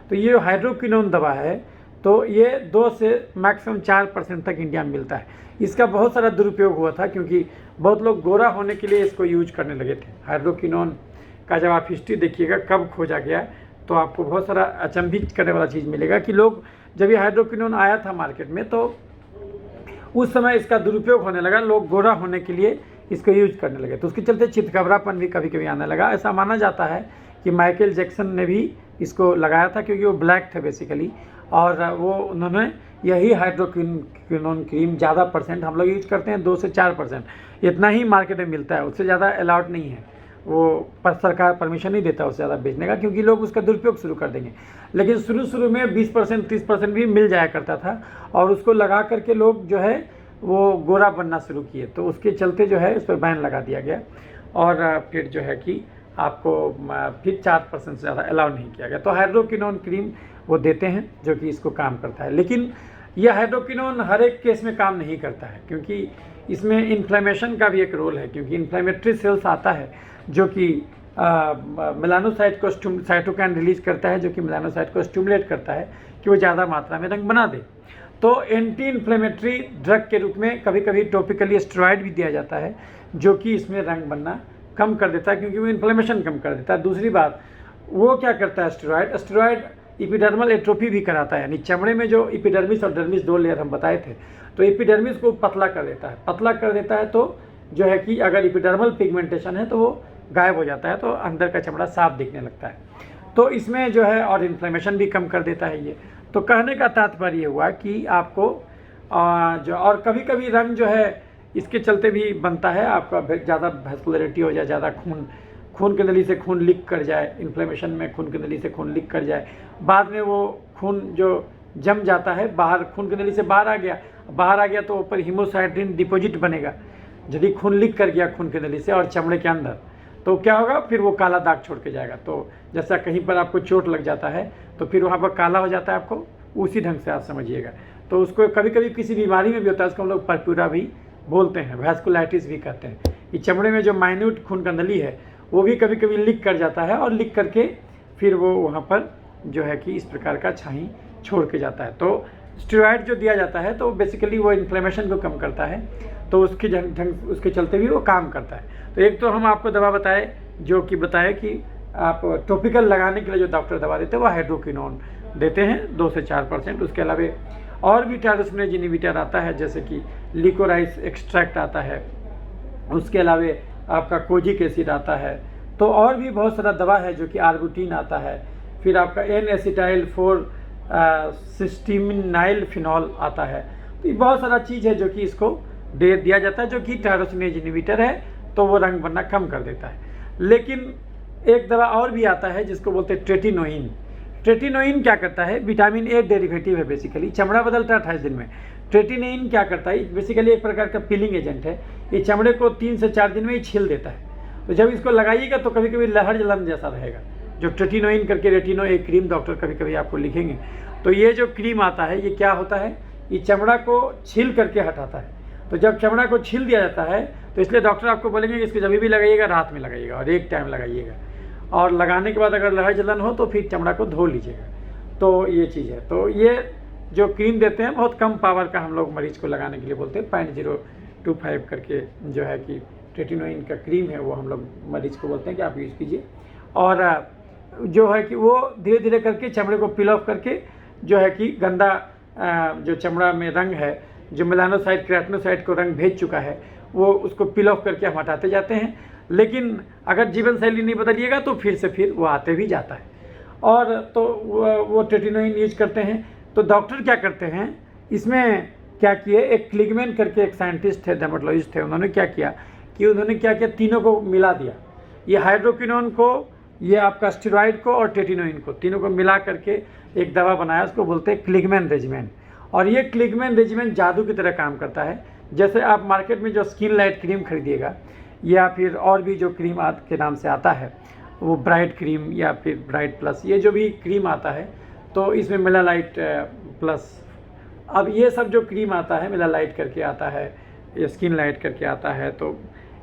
तो ये हाइड्रोक्विनोन दवा है तो ये 2 से मैक्सिमम 4% तक इंडिया में मिलता है। इसका बहुत सारा दुरुपयोग हुआ था क्योंकि बहुत लोग गोरा होने के लिए इसको यूज करने लगे थे। हाइड्रोक्विनोन का जब आप हिस्ट्री देखिएगा कब खोजा गया, तो आपको बहुत सारा अचंभित करने वाला चीज़ मिलेगा कि लोग जब ये हाइड्रोक्विनोन आया था मार्केट में तो उस समय इसका दुरुपयोग होने लगा, लोग गोरा होने के लिए इसको यूज करने लगे। तो उसके चलते चितकबरापन भी कभी कभी आने लगा। ऐसा माना जाता है कि माइकल जैक्सन ने भी इसको लगाया था क्योंकि वो ब्लैक थे बेसिकली, और वो उन्होंने यही हाइड्रोक्विनोन क्रीम ज़्यादा परसेंट हम लोग यूज करते हैं, 2 से 4% इतना ही मार्केट में मिलता है, उससे ज़्यादा अलाउड नहीं है। वो सरकार परमिशन नहीं देता उससे ज़्यादा बेचने का क्योंकि लोग उसका दुरुपयोग शुरू कर देंगे। लेकिन शुरू में 20% 30% भी मिल जाया करता था और उसको लगा करके लोग जो है वो गोरा बनना शुरू किए। तो उसके चलते जो है उस पर बैन लगा दिया गया और फिर जो है कि आपको फिर 4% से ज़्यादा अलाउ नहीं किया गया। तो हाइड्रोक्विनोन क्रीम वो देते हैं जो कि इसको काम करता है। लेकिन यह हाइड्रोक्विनोन हर एक केस में काम नहीं करता है क्योंकि इसमें इन्फ्लेमेशन का भी एक रोल है, क्योंकि इन्फ्लेमेटरी सेल्स आता है जो कि मेलानोसाइट को साइटोकाइन रिलीज करता है, जो कि मेलानोसाइट को स्टिमुलेट करता है कि वो ज़्यादा मात्रा में रंग बना दे। तो एंटी इन्फ्लेमेटरी ड्रग के रूप में कभी कभी टॉपिकली स्टेरॉइड भी दिया जाता है जो कि इसमें रंग बनना कम कर देता है क्योंकि वो इन्फ्लेमेशन कम कर देता है। दूसरी बात, वो क्या करता है स्टेरॉइड एपिडर्मल एट्रोफी भी कराता है, यानी चमड़े में जो एपिडर्मिस और डर्मिस 2 लेयर हम बताए थे, तो एपिडर्मिस को पतला कर देता है। पतला कर देता है तो जो है कि अगर एपिडर्मल पिगमेंटेशन है तो वो गायब हो जाता है, तो अंदर का चमड़ा साफ दिखने लगता है। तो इसमें जो है और इन्फ्लेमेशन भी कम कर देता है ये। तो कहने का तात्पर्य हुआ कि आपको जो और कभी कभी रंग जो है इसके चलते भी बनता है, आपका ज़्यादा वैस्कुलरिटी हो जाए, ज़्यादा खून की नली से खून लीक कर जाए, इन्फ्लेमेशन में खून की नली से खून लीक कर जाए, बाद में वो खून जो जम जाता है बाहर, खून की नली से बाहर आ गया तो ऊपर हीमोसाइट्रिन डिपॉजिट बनेगा। यदि खून लीक कर गया खून की नली से और चमड़े के अंदर, तो क्या होगा, फिर वो काला दाग छोड़ के जाएगा। तो जैसा कहीं पर आपको चोट लग जाता है तो फिर वहाँ पर काला हो जाता है आपको, उसी ढंग से आप समझिएगा। तो उसको कभी कभी किसी बीमारी में भी होता है, उसको हम लोग परप्यूरा भी बोलते हैं, वैस्कुलाइटिस भी कहते हैं। ये चमड़े में जो माइन्यूट खून का नली है वो भी कभी कभी लीक कर जाता है, और लीक करके फिर वो वहाँ पर जो है कि इस प्रकार का छाई छोड़ के जाता है। तो स्टेरॉइड जो दिया जाता है तो बेसिकली वो इन्फ्लेमेशन को कम करता है, तो उसके चलते भी वो काम करता है। तो एक तो हम आपको दवा बताए कि आप टॉपिकल लगाने के लिए जो डॉक्टर दवा देते हैं वो हाइड्रोक्विनोन देते हैं 2 से 4%। उसके अलावा और भी टायरोसिनेज इनहिबिटर आता है, जैसे कि लिकोराइस एक्सट्रैक्ट आता है, उसके अलावा आपका कोजिक एसिड आता है, तो और भी बहुत सारा दवा है जो कि आर्बुटीन आता है, फिर आपका N-एसिटाइल 4-सिस्टीमिनाइल फिनॉल आता है। तो ये बहुत सारा चीज़ है जो कि इसको दे दिया जाता है, जो कि टायरोसिनेज इनहिबिटर है, तो वो रंग बनना कम कर देता है। लेकिन एक दवा और भी आता है जिसको बोलते हैं ट्रेटिनोइन। ट्रेटिनोइन क्या करता है, विटामिन ए डेरिवेटिव है, बेसिकली चमड़ा बदलता है 28 दिन में। ट्रेटिनोइन क्या करता है, बेसिकली एक प्रकार का पीलिंग एजेंट है, ये चमड़े को 3 से 4 दिन में ही छील देता है। तो जब इसको लगाइएगा तो कभी कभी लहर जलन जैसा रहेगा, जो ट्रेटिनोइन करके रेटिनो एक क्रीम डॉक्टर कभी कभी आपको लिखेंगे। तो ये जो क्रीम आता है ये क्या होता है, ये चमड़ा को छील करके हटाता है। तो जब चमड़ा को छील दिया जाता है तो इसलिए डॉक्टर आपको बोलेंगे कि इसको जब भी लगाइएगा रात में लगाइएगा और एक टाइम लगाइएगा, और लगाने के बाद अगर लहर जलन हो तो फिर चमड़ा को धो लीजिएगा। तो ये चीज़ है। तो ये जो क्रीम देते हैं बहुत कम पावर का हम लोग मरीज को लगाने के लिए बोलते हैं, 0.025 करके जो है कि ट्रेटिनोइन का क्रीम है, वो हम लोग मरीज को बोलते हैं कि आप यूज़ कीजिए। और जो है कि वो धीरे धीरे करके चमड़े को पिल ऑफ करके जो है कि गंदा जो चमड़ा में रंग है, जो मेलानोसाइट केराटिनोसाइट को रंग भेज चुका है, वो उसको पिल ऑफ करके हम हटाते जाते हैं। लेकिन अगर जीवन शैली नहीं बदलिएगा तो फिर वो आते भी जाता है। और तो वो ट्रेटिनोइन यूज करते हैं। तो डॉक्टर क्या करते हैं इसमें, क्या किए, एक क्लिगमैन करके एक साइंटिस्ट थे, डर्मेटोलॉजिस्ट थे, उन्होंने क्या किया, तीनों को मिला दिया। ये हाइड्रोक्विनोन को, ये आपका स्टेरॉइड को और ट्रेटिनोइन को, तीनों को मिला करके एक दवा बनाया, उसको बोलते हैं क्लिगमैन रेजिमेन। और ये क्लिगमैन रेजिमेन जादू की तरह काम करता है। जैसे आप मार्केट में जो स्किन लाइट क्रीम खरीदिएगा, या फिर और भी जो क्रीम के नाम से आता है, वो ब्राइट क्रीम या फिर ब्राइट प्लस, ये जो भी क्रीम आता है, तो इसमें मेलालाइट प्लस, अब ये सब जो क्रीम आता है, मेलालाइट करके आता है, ये स्किन लाइट करके आता है, तो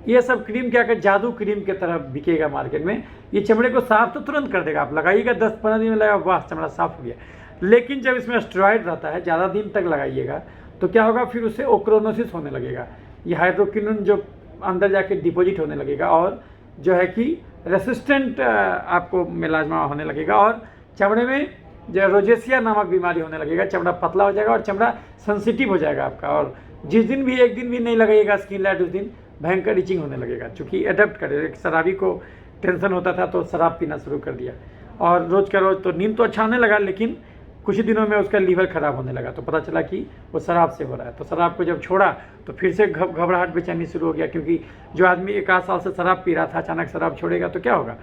ये सब क्रीम क्या कर जादू क्रीम की तरह बिकेगा मार्केट में। ये चमड़े को साफ तो तुरंत कर देगा, आप लगाइएगा 10-15 दिन में लगेगा, वाह चमड़ा साफ हो गया। लेकिन जब इसमें स्टेरॉइड रहता है, ज़्यादा दिन तक लगाइएगा तो क्या होगा, फिर उससे ओक्रोनोसिस होने लगेगा, ये हाइड्रोक्विनोन जो अंदर जाके डिपॉजिट होने लगेगा, और जो है कि रेसिस्टेंट आपको मेलाज्मा होने लगेगा, और चमड़े में जो रोजेसिया नामक बीमारी होने लगेगा, चमड़ा पतला हो जाएगा और चमड़ा सेंसिटिव हो जाएगा आपका। और जिस दिन भी एक दिन भी नहीं लगाइएगा स्किन लाइट, उस दिन भयंकर इचिंग होने लगेगा, चूँकि एडेप्ट करे। एक शराबी को टेंशन होता था तो शराब पीना शुरू कर दिया, और रोज़ का रोज़ तो नींद तो अच्छा होने लगा, लेकिन कुछ ही दिनों में उसका लीवर ख़राब होने लगा, तो पता चला कि वो शराब से हो रहा है। तो शराब को जब छोड़ा तो फिर से घबराहट बेचैनी शुरू हो गया, क्योंकि जो आदमी 1 साल से शराब पी रहा था, अचानक शराब छोड़ेगा तो क्या होगा,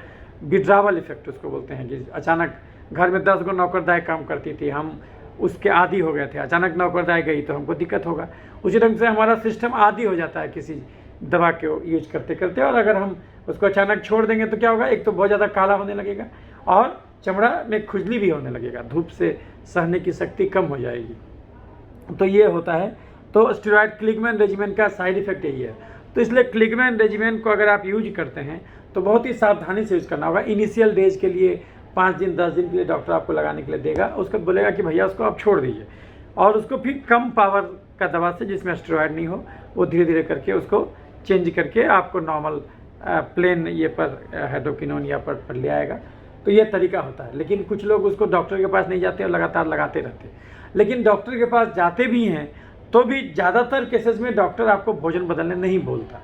विड्रावल इफेक्ट उसको बोलते हैं, कि अचानक घर में 10 गो नौकरदाई काम करती थी, हम उसके आदी हो गए थे, अचानक नौकरदाई गई तो हमको दिक्कत होगा। उसी ढंग से हमारा सिस्टम आदी हो जाता है किसी दवा को यूज करते करते, और अगर हम उसको अचानक छोड़ देंगे तो क्या होगा, एक तो बहुत ज़्यादा काला होने लगेगा और चमड़ा में खुजली भी होने लगेगा, धूप से सहने की शक्ति कम हो जाएगी। तो ये होता है। तो स्टेरॉइड क्लिगमैन रेजिमेन का साइड इफेक्ट यही है। तो इसलिए क्लिगमैन रेजिमेन को अगर आप यूज करते हैं तो बहुत ही सावधानी से यूज़ करना होगा। इनिशियल डेज के लिए 5 दिन 10 दिन के लिए डॉक्टर आपको लगाने के लिए देगा, उसको बोलेगा कि भैया उसको आप छोड़ दीजिए, और उसको फिर कम पावर का दवा से जिसमें स्टेरॉइड नहीं हो, वो धीरे धीरे करके उसको चेंज करके आपको नॉर्मल प्लेन ये पर हाइड्रोक्विनोन या पर ले आएगा। तो ये तरीका होता है। लेकिन कुछ लोग उसको डॉक्टर के पास नहीं जाते और लगातार लगाते रहते हैं। लेकिन डॉक्टर के पास जाते भी हैं तो भी ज़्यादातर केसेस में डॉक्टर आपको भोजन बदलने नहीं बोलता।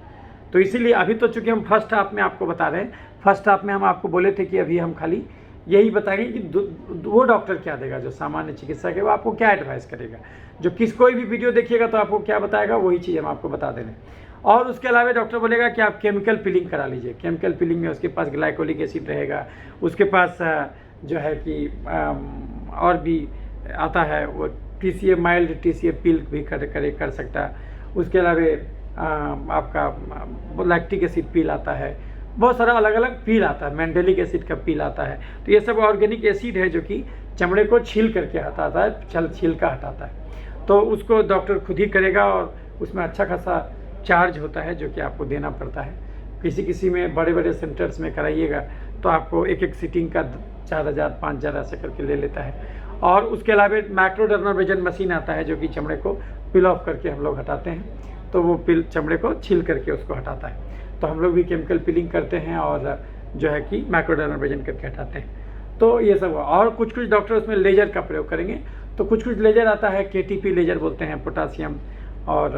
तो इसीलिए अभी तो चूँकि हम फर्स्ट हाफ में आपको बता रहे हैं, फर्स्ट हाफ में हम आपको बोले थे कि अभी हम खाली यही बताएंगे कि वो डॉक्टर क्या देगा जो सामान्य चिकित्सक है, वो आपको क्या एडवाइस करेगा। जो कोई भी वीडियो देखिएगा तो आपको क्या बताएगा, वही चीज़ हम आपको बता दे रहे हैं। और उसके अलावा डॉक्टर बोलेगा कि आप केमिकल पीलिंग करा लीजिए। केमिकल पीलिंग में उसके पास ग्लाइकोलिक एसिड रहेगा, उसके पास जो है कि और भी आता है, वो TCA माइल्ड TCA पील भी कर सकता है। उसके अलावा आपका लैक्टिक एसिड पील आता है, बहुत सारा अलग अलग पील आता है, मैंडेलिक एसिड का पील आता है। तो ये सब ऑर्गेनिक एसिड है जो कि चमड़े को छील करके हटाता है, छिलका हटाता है। तो उसको डॉक्टर खुद ही करेगा और उसमें अच्छा खासा चार्ज होता है जो कि आपको देना पड़ता है। किसी में बड़े बड़े सेंटर्स में कराइएगा तो आपको एक सीटिंग का 4,000 5,000 ऐसे करके ले लेता है। और उसके अलावा माइक्रोडर्माब्रेजन मशीन आता है जो कि चमड़े को पिल ऑफ करके हम लोग हटाते हैं, तो वो पिल चमड़े को छील करके उसको हटाता है। तो हम लोग भी केमिकल पिलिंग करते हैं और जो है कि माइक्रोडर्माब्रेजन करके हटाते हैं। तो ये सब, और कुछ डॉक्टर उसमें लेजर का प्रयोग करेंगे। तो कुछ लेजर आता है, KTP लेजर बोलते हैं, पोटासियम और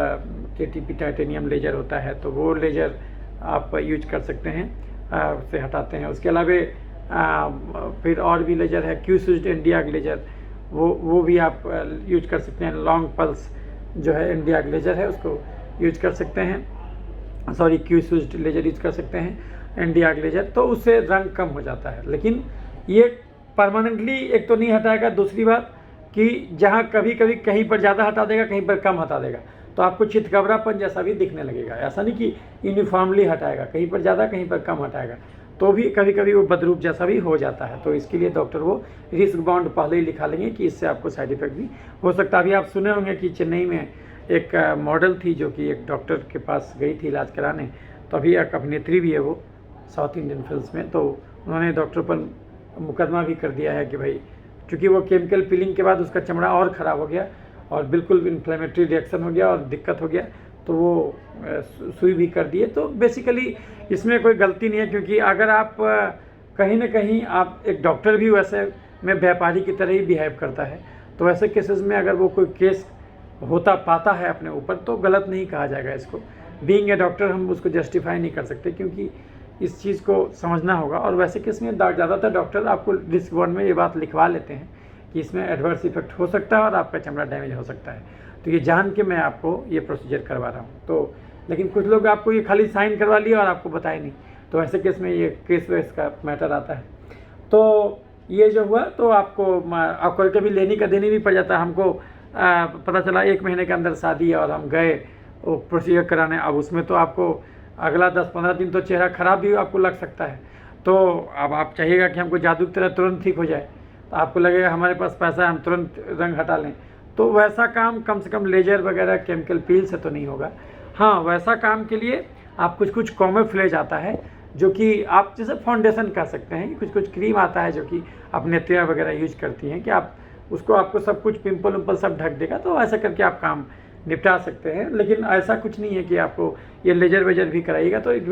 KTP टाइटेनियम लेजर होता है, तो वो लेजर आप यूज कर सकते हैं, उससे हटाते हैं। उसके अलावा फिर और भी लेजर है, Q-स्विच्ड एनडियाग लेजर, वो भी आप यूज कर सकते हैं। लॉन्ग पल्स जो है एनडियाग लेजर है उसको यूज कर सकते हैं, सॉरी Q-स्विच्ड लेजर यूज कर सकते हैं, एनडियाग लेजर। तो उससे रंग कम हो जाता है, लेकिन ये परमानेंटली एक तो नहीं हटाएगा। दूसरी बात कि जहाँ कभी कहीं पर ज़्यादा हटा देगा, कहीं पर कम हटा देगा, तो आपको चितकबरापन जैसा भी दिखने लगेगा। ऐसा नहीं कि यूनिफॉर्मली हटाएगा, कहीं पर ज़्यादा कहीं पर कम हटाएगा, तो भी कभी वो बदरूप जैसा भी हो जाता है। तो इसके लिए डॉक्टर वो रिस्क बाउंड पहले ही लिखा लेंगे कि इससे आपको साइड इफेक्ट भी हो सकता है। अभी आप सुने होंगे कि चेन्नई में एक मॉडल थी जो कि एक डॉक्टर के पास गई थी इलाज कराने, तो अभी एक अभिनेत्री भी है वो साउथ इंडियन फिल्म्स में, तो उन्होंने डॉक्टर पर मुकदमा भी कर दिया है कि भाई क्योंकि वो केमिकल पीलिंग के बाद उसका चमड़ा और ख़राब हो गया और बिल्कुल इन्फ्लेमेटरी रिएक्शन हो गया और दिक्कत हो गया, तो वो सुई भी कर दिए। तो बेसिकली इसमें कोई गलती नहीं है, क्योंकि अगर आप कहीं ना कहीं आप एक डॉक्टर भी वैसे में व्यापारी की तरह ही बिहेव करता है, तो वैसे केसेस में अगर वो कोई केस पाता है अपने ऊपर, तो गलत नहीं कहा जाएगा इसको। बीइंग ए डॉक्टर हम उसको जस्टिफाई नहीं कर सकते, क्योंकि इस चीज़ को समझना होगा। और वैसे केस में ज़्यादातर डॉक्टर आपको रिस्क बोर्ड में ये बात लिखवा लेते हैं कि इसमें एडवर्स इफेक्ट हो सकता है और आपका चमड़ा डैमेज हो सकता है। तो ये जान के मैं आपको ये प्रोसीजर करवा रहा हूँ। तो लेकिन कुछ लोग आपको ये खाली साइन करवा लिया और आपको बताए नहीं, तो ऐसे केस में ये केस वेस का मैटर आता है। तो ये जो हुआ, तो आपको कभी लेने का देने भी पड़ जाता है। हमको पता चला 1 महीने के अंदर शादी है और हम गए वो प्रोसीजर कराने। अब उसमें तो आपको अगला 10-15 दिन तो चेहरा ख़राब भी आपको लग सकता है। तो अब आप चाहिएगा कि हमको जादू की तरह तुरंत ठीक हो जाए, तो आपको लगेगा हमारे पास पैसा है, हम तुरंत रंग हटा लें। तो वैसा काम कम से कम लेजर वगैरह केमिकल पील से तो नहीं होगा। हाँ, वैसा काम के लिए आप कुछ कैमोफ्लेज आता है जो कि आप जैसे फाउंडेशन कह सकते हैं, कि कुछ क्रीम आता है जो कि आप नेत्रियाँ वगैरह यूज करती हैं, कि आप उसको आपको सब कुछ पिंपल उम्पल सब ढक देगा। तो ऐसा करके आप काम निपटा सकते हैं। लेकिन ऐसा कुछ नहीं है कि आपको ये लेजर वेजर भी कराइएगा तो इट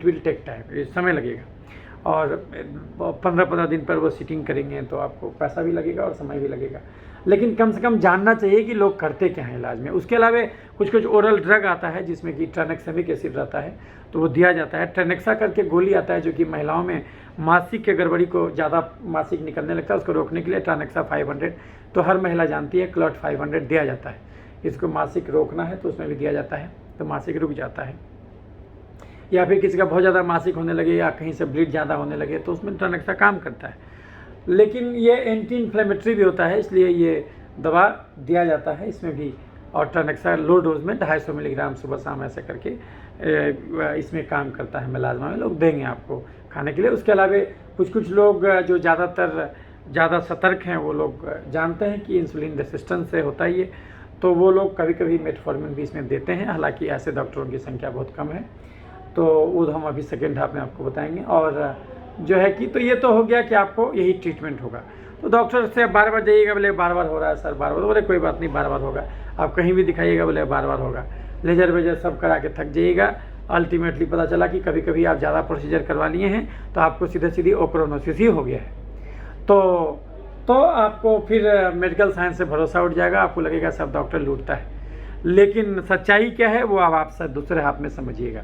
विल टेक टाइम, समय लगेगा। और 15-15 दिन पर वो सिटिंग करेंगे तो आपको पैसा भी लगेगा और समय भी लगेगा। लेकिन कम से कम जानना चाहिए कि लोग करते क्या हैं इलाज में। उसके अलावा कुछ ओरल ड्रग आता है जिसमें कि ट्रानेक्सामिक एसिड रहता है, तो वो दिया जाता है। ट्रानेक्सा करके गोली आता है जो कि महिलाओं में मासिक के गड़बड़ी को, ज़्यादा मासिक निकलने लगता है, उसको रोकने के लिए ट्रानेक्सा 500, तो हर महिला जानती है, क्लॉट 500 दिया जाता है। इसको मासिक रोकना है तो उसमें भी दिया जाता है, तो मासिक रुक जाता है। या फिर किसी का बहुत ज़्यादा मासिक होने लगे या कहीं से ब्लीड ज़्यादा होने लगे तो उसमें ट्रानेक्सा काम करता है। लेकिन ये एंटी इन्फ्लेमेटरी भी होता है, इसलिए ये दवा दिया जाता है इसमें भी। और ट्रानेक्सा लो डोज में 250 मिलीग्राम सुबह शाम ऐसे करके इसमें काम करता है। मेलाजमा में लोग देंगे आपको खाने के लिए। उसके अलावा कुछ लोग जो ज़्यादा सतर्क हैं वो लोग जानते हैं कि इंसुलिन रेसिस्टेंस से होता ही है, तो वो लोग कभी मेटफॉर्मिन भी इसमें देते हैं। हालांकि ऐसे डॉक्टरों की संख्या बहुत कम है, तो वो हम अभी सेकेंड हाफ में आपको बताएंगे। और जो है कि तो ये तो हो गया कि आपको यही ट्रीटमेंट होगा। तो डॉक्टर से बार जाइएगा, बोले बार हो रहा है सर, बार बोले कोई बात नहीं, बार होगा। आप कहीं भी दिखाइएगा, बोले बार होगा। लेजर वेजर सब करा के थक जाइएगा। अल्टीमेटली पता चला कि कभी आप ज़्यादा प्रोसीजर करवा लिए हैं तो आपको सीधी ओक्रोनोसिस ही हो गया है। तो आपको फिर मेडिकल साइंस से भरोसा उठ जाएगा, आपको लगेगा सब डॉक्टर लूटता है। लेकिन सच्चाई क्या है वो अब आप दूसरे हाथ में समझिएगा।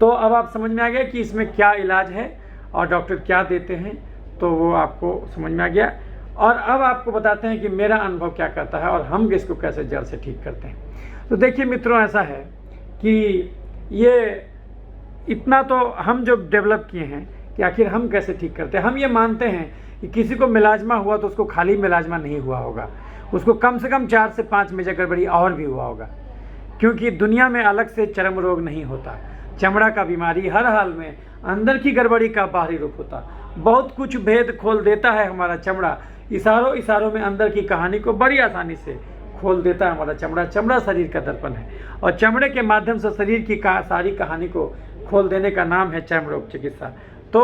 तो अब आप समझ में आ गया कि इसमें क्या इलाज है और डॉक्टर क्या देते हैं, तो वो आपको समझ में आ गया। और अब आपको बताते हैं कि मेरा अनुभव क्या कहता है और हम इसको कैसे जड़ से ठीक करते हैं। तो देखिए मित्रों, ऐसा है कि ये इतना तो हम जो डेवलप किए हैं कि आखिर हम कैसे ठीक करते हैं। हम ये मानते हैं कि किसी को मिलाजमा हुआ तो उसको खाली मिलाजमा नहीं हुआ होगा, उसको कम से कम 4 से 5 मेजर गड़बड़ी और भी हुआ होगा, क्योंकि दुनिया में अलग से चर्म रोग नहीं होता। चमड़ा का बीमारी हर हाल में अंदर की गड़बड़ी का बाहरी रूप होता। बहुत कुछ भेद खोल देता है हमारा चमड़ा, इशारों इशारों में अंदर की कहानी को बड़ी आसानी से खोल देता है हमारा चमड़ा। चमड़ा शरीर का दर्पण है और चमड़े के माध्यम से शरीर की सारी कहानी को खोल देने का नाम है चर्म रोग चिकित्सा। तो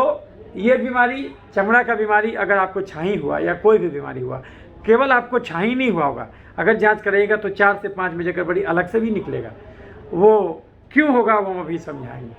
ये बीमारी, चमड़ा का बीमारी, अगर आपको छाई हुआ या कोई भी बीमारी हुआ, केवल आपको छाई नहीं हुआ होगा, अगर जांच करेगा तो 4 से 5 मेजर गड़बड़ी अलग से भी निकलेगा। वो क्यों होगा वो हम अभी समझाएंगे।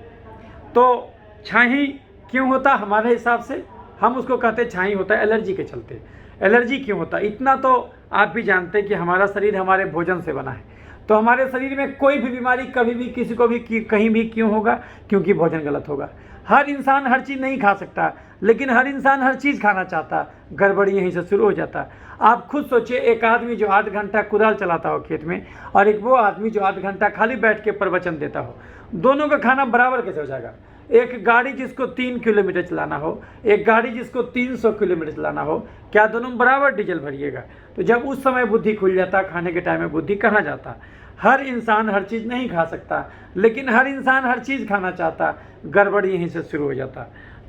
तो छाई क्यों होता हमारे हिसाब से, हम उसको कहते हैं छाई होता है एलर्जी के चलते। एलर्जी क्यों होता है इतना तो आप भी जानते हैं कि हमारा शरीर हमारे भोजन से बना है। तो हमारे शरीर में कोई भी बीमारी कभी भी किसी को भी कहीं भी क्यों होगा, क्योंकि भोजन गलत होगा। हर इंसान हर चीज़ नहीं खा सकता, लेकिन हर इंसान हर चीज़ खाना चाहता। गड़बड़ी यहीं से शुरू हो जाता। आप खुद सोचिए, एक आदमी जो 8 घंटा कुदाल चलाता हो खेत में और एक वो आदमी जो 8 घंटा खाली बैठ के प्रवचन देता हो, दोनों का खाना बराबर कैसे हो जाएगा। एक गाड़ी जिसको 3 किलोमीटर चलाना हो, एक गाड़ी जिसको 300 किलोमीटर चलाना हो, क्या दोनों बराबर डीजल भरिएगा। तो जब उस समय बुद्धि खुल जाता, खाने के टाइम में बुद्धि कहाँ जाता। हर इंसान हर चीज़ नहीं खा सकता, लेकिन हर इंसान हर चीज़ खाना चाहता। गड़बड़ यहीं से शुरू हो जाता।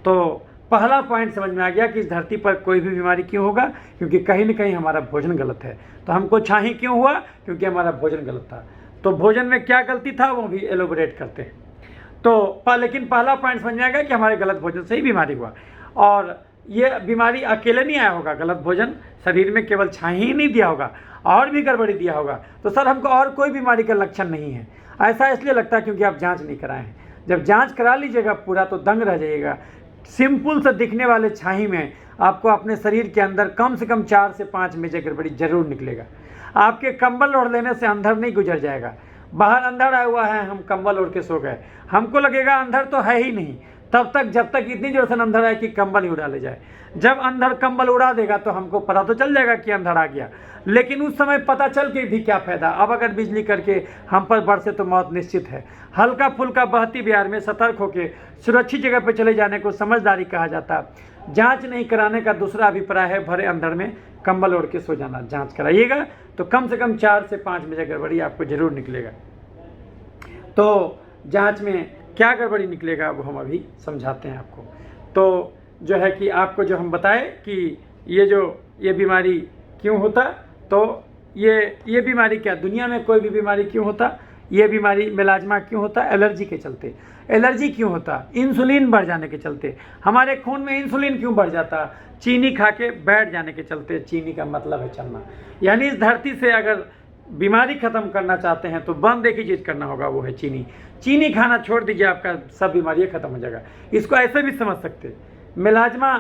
तो पहला पॉइंट समझ में आ गया कि इस धरती पर कोई भी बीमारी क्यों होगा, क्योंकि कहीं ना कहीं हमारा भोजन गलत है। तो हमको छाही क्यों हुआ, क्योंकि हमारा भोजन गलत था। तो भोजन में क्या गलती था वो भी एलोबरेट करते हैं। तो लेकिन पहला पॉइंट समझ में आएगा कि हमारे गलत भोजन से ही बीमारी हुआ। और ये बीमारी अकेले नहीं आया होगा, गलत भोजन शरीर में केवल छाई ही नहीं दिया होगा, और भी गड़बड़ी दिया होगा। तो सर हमको और कोई बीमारी का लक्षण नहीं है, ऐसा इसलिए लगता है क्योंकि आप जांच नहीं कराए हैं। जब जांच करा लीजिएगा पूरा तो दंग रह जाइएगा। सिंपल से दिखने वाले छाई में आपको अपने शरीर के अंदर कम से कम 4 से 5 मेजर गड़बड़ी जरूर निकलेगा। आपके कंबल ओढ़ लेने से अंधर नहीं गुजर जाएगा। बाहर अंधर आया हुआ है, हम कंबल ओढ़ के सो गए, हमको लगेगा अंधर तो है ही नहीं तब तक, जब तक इतनी जोर से अंधर आए कि कंबल ही उड़ा ले जाए। जब अंधर कंबल उड़ा देगा तो हमको पता तो चल जाएगा कि अंधर आ गया, लेकिन उस समय पता चल के भी क्या फायदा। अब अगर बिजली करके हम पर बरसे तो मौत निश्चित है। हल्का फुल्का बहती बिहार में सतर्क होकर सुरक्षित जगह पर चले जाने को समझदारी कहा जाता। जांच नहीं कराने का दूसरा अभिप्राय है भरे अंधर में कंबल ओढ़ के सो जाना। जांच कराइएगा तो कम से कम 4 से 5 मेजर गड़बड़ी आपको जरूर निकलेगा। तो जांच में क्या गड़बड़ी निकलेगा वो हम अभी समझाते हैं आपको। तो जो है कि आपको जो हम बताए कि ये बीमारी क्यों होता, तो ये बीमारी क्या, दुनिया में कोई भी बीमारी क्यों होता, ये बीमारी मेलाजमा क्यों होता, एलर्जी के चलते। एलर्जी क्यों होता, इंसुलिन बढ़ जाने के चलते। हमारे खून में इंसुलिन क्यों बढ़ जाता, चीनी खा के बैठ जाने के चलते। चीनी का मतलब है चलना, यानी इस धरती से अगर बीमारी खत्म करना चाहते हैं तो बंद एक ही चीज़ करना होगा, वो है चीनी। चीनी खाना छोड़ दीजिए, आपका सब बीमारियाँ खत्म हो जाएगा। इसको ऐसे भी समझ सकते, मेलाजमा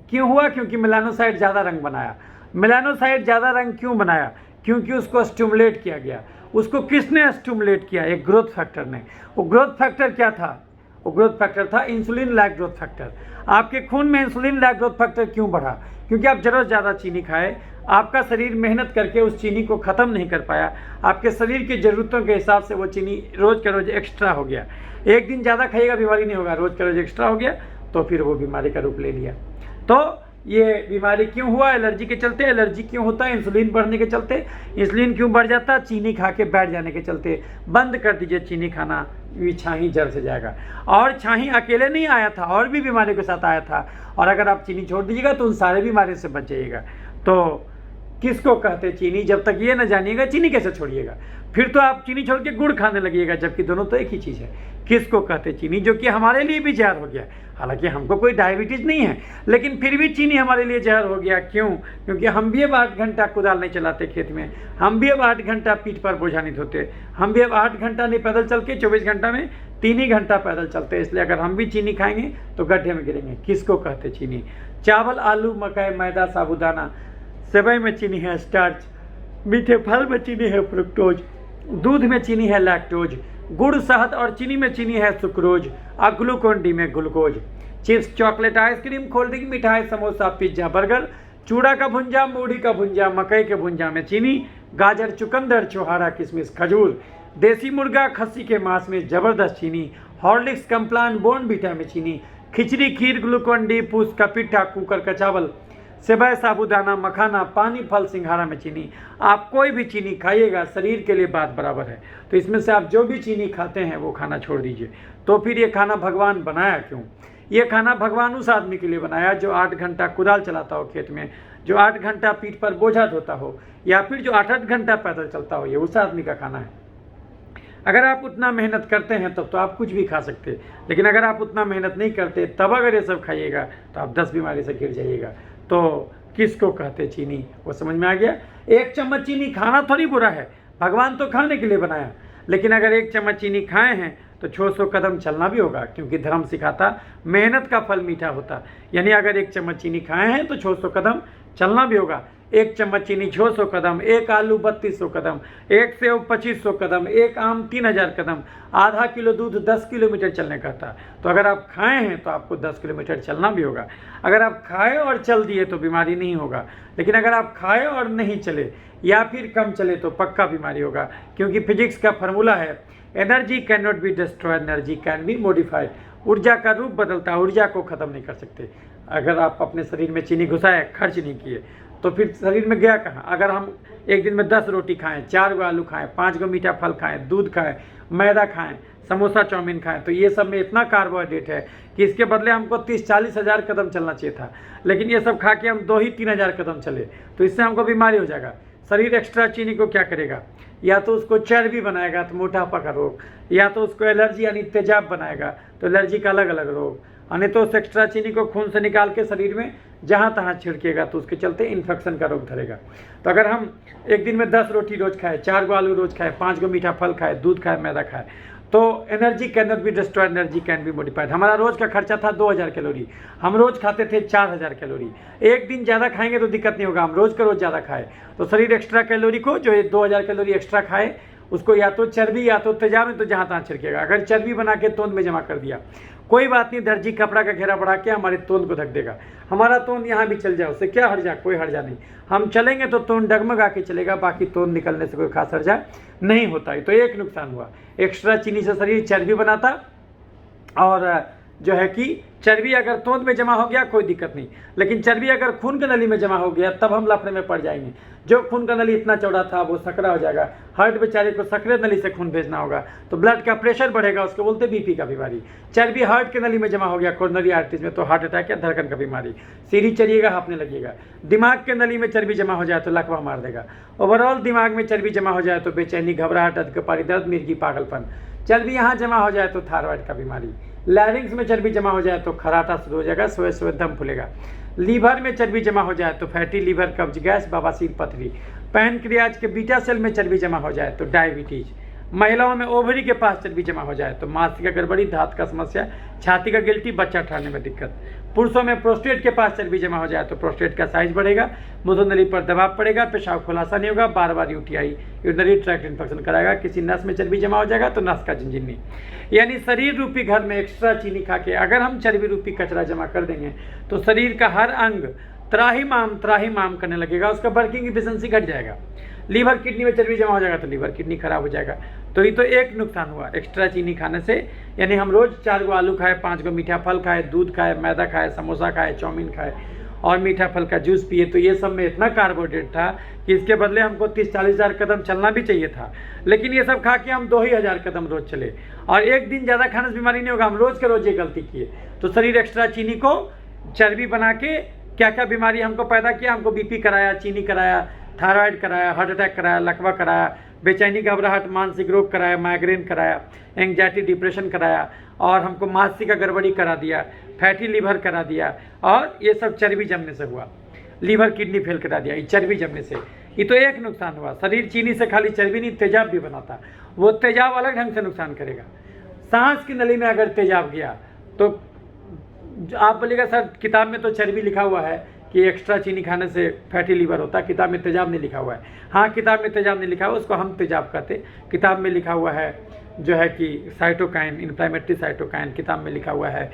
क्यों हुआ, क्योंकि मेलानोसाइट ज़्यादा रंग बनाया। मेलानोसाइट ज़्यादा रंग क्यों बनाया, क्योंकि उसको स्टिमुलेट किया गया। उसको किसने स्टिमुलेट किया, एक ग्रोथ फैक्टर ने। वो ग्रोथ फैक्टर क्या था, वो ग्रोथ फैक्टर था इंसुलिन लाइक ग्रोथ फैक्टर। आपके खून में इंसुलिन लाइक ग्रोथ फैक्टर क्यों बढ़ा, क्योंकि आप ज़रूरत ज़्यादा चीनी खाए, आपका शरीर मेहनत करके उस चीनी को ख़त्म नहीं कर पाया। आपके शरीर की ज़रूरतों के हिसाब से वो चीनी रोज़ का रोज़ एक्स्ट्रा हो गया। एक दिन ज़्यादा खाइएगा बीमारी नहीं होगा, रोज़ का रोज़ एक्स्ट्रा हो गया तो फिर वो बीमारी का रूप ले लिया। तो ये बीमारी क्यों हुआ, एलर्जी के चलते। एलर्जी क्यों होता है, इंसुलिन बढ़ने के चलते। इंसुलिन क्यों बढ़ जाता, चीनी खा के बैठ जाने के चलते। बंद कर दीजिए चीनी खाना, ये छाही जड़ से जाएगा। और छाही अकेले नहीं आया था, और भी बीमारियों के साथ आया था। और अगर आप चीनी छोड़ दीजिएगा तो उन सारे बीमारियों से बच जाइएगा। तो किसको कहते चीनी, जब तक ये न जानिएगा चीनी कैसे छोड़िएगा। फिर तो आप चीनी छोड़ के गुड़ खाने लगिएगा, जबकि दोनों तो एक ही चीज़ है। किसको कहते चीनी, जो कि हमारे लिए भी जहर हो गया। हालांकि हमको कोई डायबिटीज़ नहीं है, लेकिन फिर भी चीनी हमारे लिए जहर हो गया। क्यों, क्योंकि हम भी अब 8 घंटा कुदाल नहीं चलाते खेत में, हम भी अब 8 घंटा पीठ पर बोझा नहीं ढोते, हम भी अब 8 घंटा नहीं पैदल चल के 24 घंटा में 3 ही घंटा पैदल चलते। इसलिए अगर हम भी चीनी खाएंगे तो गड्ढे में गिरेंगे। किसको कहते चीनी, चावल, आलू, मकई, मैदा, साबुदाना, सेवई में चीनी है स्टार्च, मीठे फल में चीनी है फ्रुक्टोज, दूध में चीनी है लैक्टोज, गुड़, शहद और चीनी में चीनी है सुक्रोज, और ग्लूकोन डी में glucose. Chips, chocolate, ice cream, cold drink, मिठाई, समोसा, पिज्जा, बर्गर, चूड़ा का भुंजा, मूढ़ी का भुंजा, मकई के भुंजा में चीनी, गाजर, चुकंदर, छोहारा, किशमिश, खजूर, देसी मुर्गा खस्सी के मांस में ज़बरदस्त चीनी, हॉर्लिक्स, कम्प्लान, बॉर्नवीटा में चीनी, खिचड़ी, खीर, ग्लूकोन डी, पूस का पिट्ठा, कुकर का चावल, सेवई, साबूदाना, मखाना, पानी, फल, सिंघाड़ा में चीनी। आप कोई भी चीनी खाइएगा शरीर के लिए बात बराबर है। तो इसमें से आप जो भी चीनी खाते हैं वो खाना छोड़ दीजिए। तो फिर ये खाना भगवान बनाया क्यों? ये खाना भगवान उस आदमी के लिए बनाया जो 8 घंटा कुदाल चलाता हो खेत में, जो 8 घंटा पीठ पर बोझा ढोता हो, या फिर जो 8-8 घंटा पैदल चलता हो। ये उस आदमी का खाना है। अगर आप उतना मेहनत करते हैं तब तो आप कुछ भी खा सकते हैं, लेकिन अगर आप उतना मेहनत नहीं करते तब अगर ये सब खाइएगा तो आप 10 बीमारी से घिर जाइएगा। तो किसको कहते चीनी, वो समझ में आ गया। 1 चम्मच चीनी खाना थोड़ी बुरा है, भगवान तो खाने के लिए बनाया। लेकिन अगर 1 चम्मच चीनी खाए हैं तो 600 कदम चलना भी होगा, क्योंकि धर्म सिखाता मेहनत का फल मीठा होता। यानी अगर 1 चम्मच चीनी खाए हैं तो 600 कदम चलना भी होगा। 1 चम्मच चीनी 600 कदम, 1 आलू 3200 कदम, 1 सेव 2500 कदम, 1 आम 3000 कदम, आधा किलो दूध 10 किलोमीटर चलने का था। तो अगर आप खाए हैं तो आपको 10 किलोमीटर चलना भी होगा। अगर आप खाए और चल दिए तो बीमारी नहीं होगा, लेकिन अगर आप खाए और नहीं चले या फिर कम चले तो पक्का बीमारी होगा, क्योंकि फिजिक्स का फार्मूला है energy can not be destroyed, energy can be modified. ऊर्जा का रूप बदलता है, ऊर्जा को ख़त्म नहीं कर सकते। अगर आप अपने शरीर में चीनी घुसाए, खर्च नहीं किए, तो फिर शरीर में गया कहाँ? अगर हम एक दिन में 10 रोटी खाएं, 4 गो आलू खाएं, 5 गो मीठा फल खाएं, दूध खाएं, मैदा खाएं, समोसा चाउमीन खाएं, तो ये सब में इतना कार्बोहाइड्रेट है कि इसके बदले हमको 30-40 हज़ार कदम चलना चाहिए था। लेकिन ये सब खा के हम 2-3 हज़ार कदम चले, तो इससे हमको बीमारी हो जाएगा। शरीर एक्स्ट्रा चीनी को क्या करेगा? या तो उसको चर्बी बनाएगा तो मोटापा का रोग, या तो उसको एलर्जी यानी तेजाब बनाएगा तो एलर्जी का अलग अलग रोग, यानी तो उस एक्स्ट्रा चीनी को खून से निकाल के शरीर में जहाँ तहाँ छिड़केगा तो उसके चलते इन्फेक्शन का रोग धरेगा। तो अगर हम एक दिन में 10 रोटी रोज खाए, 4 गो आलू रोज खाए, 5 गो मीठा फल खाए, दूध खाए, मैदा खाए, तो energy can not be destroyed, energy can be modified. हमारा रोज का खर्चा था 2000 कैलोरी, हम रोज खाते थे 4000 कैलोरी। एक दिन ज़्यादा खाएंगे तो दिक्कत नहीं होगा, हम रोज का रोज ज़्यादा खाए तो शरीर एक्स्ट्रा कैलोरी को, जो 2000 कैलोरी एक्स्ट्रा खाए, उसको या तो चर्बी या तो तेजाब में तो जहाँ तहाँ छिड़केगा। अगर चर्बी बना के तोंद में जमा कर दिया, कोई बात नहीं, दर्जी कपड़ा का घेरा बढ़ा के हमारे तोंद को ढक देगा। हमारा तोंद यहाँ भी चल जाए, उससे क्या हर्जा? कोई हर्जा नहीं। हम चलेंगे तो तोंद डगमगा के चलेगा, बाकी तोंद निकलने से कोई खास हर्जा नहीं होता है। तो एक नुकसान हुआ, एक्स्ट्रा चीनी से शरीर चर्बी बनाता, और जो है कि चर्बी अगर तोंद में जमा हो गया कोई दिक्कत नहीं, लेकिन चर्बी अगर खून के नली में जमा हो गया तब हम लफड़े में पड़ जाएंगे। जो खून का नली इतना चौड़ा था वो सकरा हो जाएगा, हार्ट बेचारे को सकरे नली से खून भेजना होगा, तो ब्लड का प्रेशर बढ़ेगा, उसको बोलते बीपी का बीमारी। चर्बी हार्ट के नली में जमा हो गया, कोरोनरी आर्टरीज में, तो हार्ट अटैक या धड़कन का बीमारी। सीढ़ी चढ़िएगा हाँफने लगेगा। दिमाग के नली में चर्बी जमा हो जाए तो लकवा मार देगा। ओवरऑल दिमाग में चर्बी जमा हो जाए तो बेचैनी, घबराहट, अधकपारी दर्द, मिर्गी, पागलपन। चर्बी यहाँ जमा हो जाए तो थायराइड का बीमारी। लैरिंग्स में चर्बी जमा हो जाए तो खराटा शुरू हो जाएगा, सोए सोए दम फूलेगा। लीवर में चर्बी जमा हो जाए तो फैटी लीवर, कब्ज, गैस, बवासीर, पथरी। पैनक्रियाज के बीटा सेल में चर्बी जमा हो जाए तो डायबिटीज। महिलाओं में ओवरी के पास चर्बी जमा हो जाए तो मानसिक गड़बड़ी, दांत का समस्या, छाती का गिल्टी, बच्चा ठहरने में दिक्कत। पुरुषों में प्रोस्टेट के पास चर्बी जमा हो जाए तो प्रोस्टेट का साइज बढ़ेगा, मूत्रनली पर दबाव पड़ेगा, पेशाब खुलासा नहीं होगा, बार बार यूटीआई यूरिनरी ट्रैक्ट इन्फेक्शन कराएगा। किसी नस में चर्बी जमा हो जाएगा तो नस का झिनझिनी। यानी शरीर रूपी घर में एक्स्ट्रा चीनी खा के अगर हम चर्बी रूपी कचरा जमा कर देंगे तो शरीर का हर अंग त्राहिमाम करने लगेगा, उसका वर्किंग एफिशिएंसी घट जाएगा। लीवर किडनी में चर्बी जमा हो जाएगा तो लीवर किडनी खराब हो जाएगा। तो ये तो एक नुकसान हुआ एक्स्ट्रा चीनी खाने से। यानी हम रोज 4 गो आलू खाए, 5 गो मीठा फल खाए, दूध खाए, मैदा खाए, समोसा खाए, चाउमीन खाए और मीठा फल का जूस पिए, तो ये सब में इतना कार्बोहाइड्रेट था कि इसके बदले हमको 30-40 हज़ार कदम चलना भी चाहिए था। लेकिन ये सब खा के हम 2 ही हज़ार कदम रोज चले, और एक दिन ज़्यादा खाने से बीमारी नहीं होगा, हम रोज के रोज ये गलती किए। तो शरीर एक्स्ट्रा चीनी को चर्बी बना के क्या क्या बीमारी हमको पैदा किया, हमको बीपी कराया, चीनी कराया, थायराइड कराया, हार्ट अटैक कराया, लकवा कराया, बेचैनी, घबराहट, मानसिक रोग कराया, माइग्रेन कराया, एंग्जाइटी, डिप्रेशन कराया, और हमको मानसिक गड़बड़ी करा दिया, फैटी लीवर करा दिया, और ये सब चर्बी जमने से हुआ। लीवर किडनी फेल करा दिया, ये चर्बी जमने से। ये तो एक नुकसान हुआ। शरीर चीनी से खाली चर्बी नहीं, तेजाब भी बनाता, वो तेजाब अलग ढंग से नुकसान करेगा। सांस की नली में अगर तेजाब गया तो आप बोलिएगा सर किताब में तो चर्बी लिखा हुआ है कि एक्स्ट्रा चीनी खाने से फैटी लीवर होता है, किताब में तेजाब नहीं लिखा हुआ है। हाँ, किताब में तेजाब नहीं लिखा हुआ, उसको हम तेजाब कहते। किताब में लिखा हुआ है जो है कि साइटोकाइन, इन्फ्लेमेटरी साइटोकाइन, किताब में लिखा हुआ है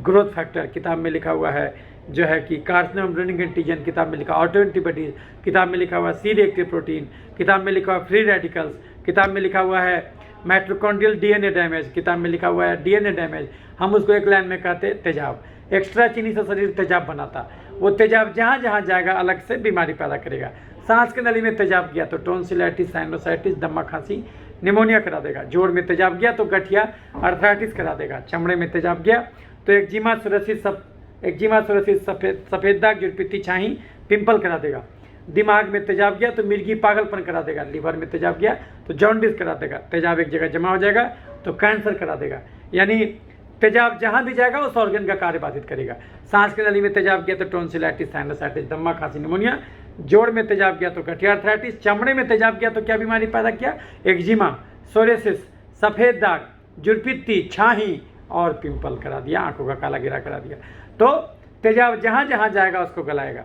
ग्रोथ फैक्टर, किताब में लिखा हुआ है जो है कि कार्सिनोम ब्रेनिंग एंटीजन, किताब में लिखा ऑटो एंटीबॉडीज, किताब में लिखा हुआ सी रिएक्टिव प्रोटीन, किताब में लिखा हुआ फ्री रेडिकल्स, किताब में लिखा हुआ है माइटोकॉन्ड्रियल डीएनए डैमेज, किताब में लिखा हुआ है डीएनए डैमेज। हम उसको एक लाइन में कहते तेजाब। एक्स्ट्रा चीनी से शरीर तेजाब बनाता, वो तेजाब जहाँ जहाँ जाएगा अलग से बीमारी पैदा करेगा। सांस की नली में तेजाब गया तो टोंसिलाइटिस, साइनोसाइटिस, दमा, खांसी, निमोनिया करा देगा। जोड़ में तेजाब गया तो गठिया, अर्थराइटिस करा देगा। चमड़े में तेजाब गया तो एक्जिमा, सोरियासिस, सफ़ेद दाग, जुड़पित्ती, छाही, पिंपल करा देगा। दिमाग में तेजाब गया तो मिर्गी, पागलपन करा देगा। लीवर में तेजाब गया तो जॉन्डिस करा देगा। तेजाब एक जगह जमा हो जाएगा तो कैंसर करा देगा। यानी तेजाब जहाँ भी जाएगा उस ऑर्गन का कार्य बाधित करेगा। सांस की नली में तेजाब गया तो टोंसिलाइटिस, साइनोसाइटिस, दमा, खांसी, निमोनिया। जोड़ में तेजाब गया तो गठिया, अर्थराइटिस। चमड़े में तेजाब गया तो क्या बीमारी पैदा किया? एक्जिमा, सोरियासिस, सफ़ेद दाग, जुड़पित्ती, छाही और पिंपल करा दिया, आंखों का काला गिरा करा दिया। तो तेजाब जहाँ जहाँ जाएगा उसको गलाएगा।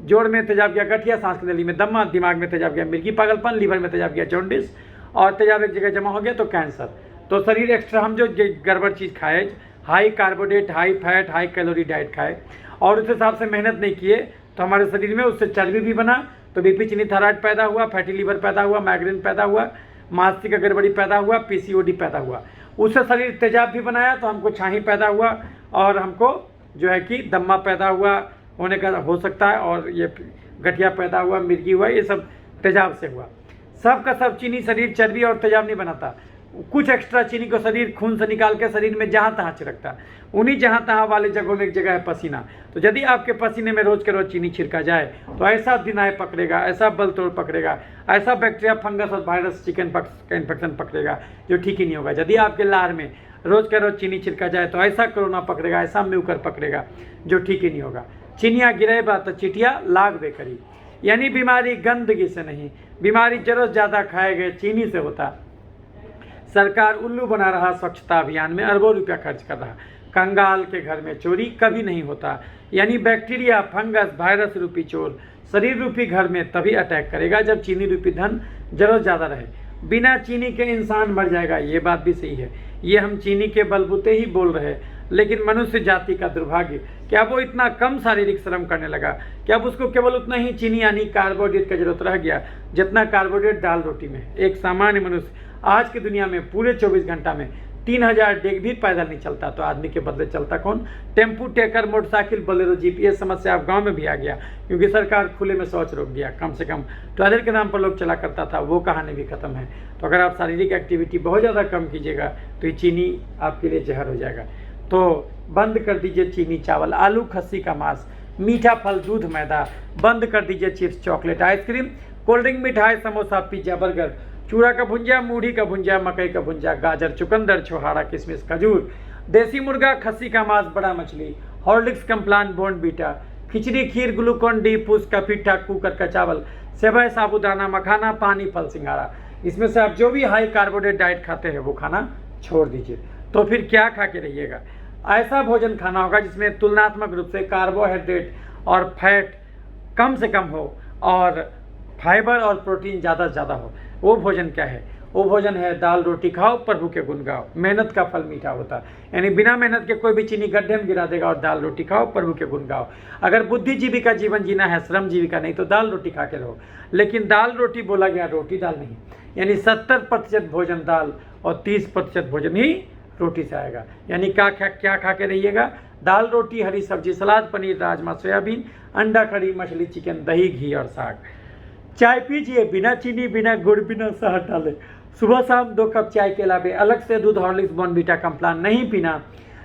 जोड़ में तेजाब गया गठिया, सांस की नली में दमा, दिमाग में तेजाब गया मिर्गी, पागलपन, लीवर में तेजाब गया जॉन्डिस और तेजाब एक जगह जमा हो गया तो कैंसर। तो शरीर एक्स्ट्रा हम जो गड़बड़ चीज़ खाए, high carbohydrate, high fat, high calorie diet खाए और उस हिसाब से मेहनत नहीं किए तो हमारे शरीर में उससे चर्बी भी बना तो बीपी, चीनी, थायराइड पैदा हुआ, फैटी लीवर पैदा हुआ, माइग्रेन पैदा हुआ, मानसिक गड़बड़ी पैदा हुआ, पीसीओडी पैदा हुआ। उससे शरीर तेजाब भी बनाया तो हमको छाही पैदा हुआ और हमको जो है कि दम्मा पैदा हुआ होने का हो सकता है और ये गठिया पैदा हुआ, मिर्गी हुआ, ये सब तेजाब से हुआ। सब का सब चीनी शरीर चर्बी और तेजाब नहीं बनाता। कुछ एक्स्ट्रा चीनी को शरीर खून से निकाल के शरीर में जहाँ तहाँ छिड़कता है। उन्हीं जहाँ तहाँ वाले जगहों में एक जगह है पसीना। तो यदि आपके पसीने में रोज़ के रोज़ चीनी छिड़का जाए तो ऐसा दिनाय पकड़ेगा, ऐसा बल तोड़ पकड़ेगा, ऐसा बैक्टीरिया, फंगस और वायरस, चिकन पॉक्स का इन्फेक्शन पकड़ेगा जो ठीक ही नहीं होगा। यदि आपके लार में रोज़ के रोज़ चीनी छिड़का जाए तो ऐसा कोरोना पकड़ेगा, ऐसा म्यूकर पकड़ेगा जो ठीक ही नहीं होगा। चिनिया गिरे बा तो चिटिया लाग बे करी। यानी बीमारी गंदगी से नहीं, बीमारी जरूरत ज़्यादा खाए गए चीनी से होता। सरकार उल्लू बना रहा स्वच्छता अभियान में अरबों रुपया खर्च कर रहा। कंगाल के घर में चोरी कभी नहीं होता। यानी बैक्टीरिया, फंगस, वायरस रूपी चोर शरीर रूपी घर में तभी अटैक करेगा जब चीनी रूपी धन जरूरत ज़्यादा रहे। बिना चीनी के इंसान मर जाएगा, ये बात भी सही है। ये हम चीनी के बलबूते ही बोल रहे हैं, लेकिन मनुष्य जाति का दुर्भाग्य कि अब वो इतना कम शारीरिक श्रम करने लगा कि अब उसको केवल उतना ही चीनी यानी कार्बोहाइड्रेट का जरूरत रह गया जितना कार्बोहाइड्रेट दाल रोटी में है। एक सामान्य मनुष्य आज की दुनिया में पूरे 24 घंटा में 3000 डेग भी पैदल नहीं चलता, तो आदमी के बदले चलता कौन? Tempo, taker, motorcycle, Bolero, jeep. ये समस्या अब गांव में भी आ गया क्योंकि सरकार खुले में शौच रोक दिया। कम से कम टॉयलेट के नाम पर लोग चला करता था, वो कहानी भी खत्म है। तो अगर आप शारीरिक एक्टिविटी बहुत ज़्यादा कम कीजिएगा तो ये चीनी आपके लिए जहर हो जाएगा। तो बंद कर दीजिए चीनी, चावल, आलू, खस्सी का मांस, मीठा फल, दूध, मैदा। बंद कर दीजिए chips, chocolate, ice cream, cold drink, मिठाई, समोसा, पिज्जा, बर्गर, चूड़ा का भुंजिया, मूढ़ी का भुंजिया, मकई का भुंजिया, गाजर, चुकंदर, छोहाड़ा, किशमिश, खजूर, देसी मुर्गा, खस्सी का मांस, बड़ा मछली, हॉर्लिक्स, कम्प्लान, बॉर्नवीटा, खिचड़ी, खीर, ग्लूकोन डी, पूस का पिट्ठा, कुकर का चावल, सेवई, साबूदाना, मखाना, पानी, फल, सिंघाड़ा। इसमें से आप जो भी हाई कार्बोहाइड्रेट डाइट खाते हैं वो खाना छोड़ दीजिए। तो फिर क्या खा के रहिएगा? ऐसा भोजन खाना होगा जिसमें तुलनात्मक रूप से कार्बोहाइड्रेट और फैट कम से कम हो और फाइबर और प्रोटीन ज़्यादा से ज़्यादा हो। वो भोजन क्या है? वो भोजन है दाल रोटी खाओ, प्रभु के गुण गाओ। मेहनत का फल मीठा होता है, यानी बिना मेहनत के कोई भी चीनी गड्ढे में गिरा देगा। और दाल रोटी खाओ, प्रभु के गुण गाओ। अगर बुद्धिजीवी का जीवन जीना है, श्रम जीवी का नहीं, तो दाल रोटी खा के रहो। लेकिन दाल रोटी बोला गया, रोटी दाल नहीं। यानी 70% भोजन दाल और 30% भोजन ही रोटी से आएगा। यानी क्या खा के रहिएगा? दाल रोटी, हरी सब्जी, सलाद, पनीर, राजमा, सोयाबीन, अंडा, कढ़ी, मछली, चिकन, दही, घी और साग। चाय पीजिए बिना चीनी, बिना गुड़, बिना शहद डाले। सुबह शाम 2 कप चाय के अलावे अलग से दूध, हॉर्लिक्स, बॉर्नवीटा, कम्प्लान नहीं पीना।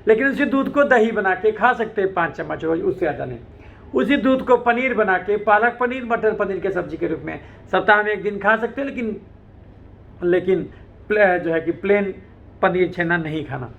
लेकिन उसी दूध को दही बना के खा सकते हैं 5 चम्मच रोज, उससे ज़्यादा नहीं। उसी दूध को पनीर बना के, पालक पनीर, मटर पनीर के सब्जी के रूप में सप्ताह में 1 दिन खा सकते हैं। लेकिन जो है कि प्लेन पनीर छेना नहीं खाना।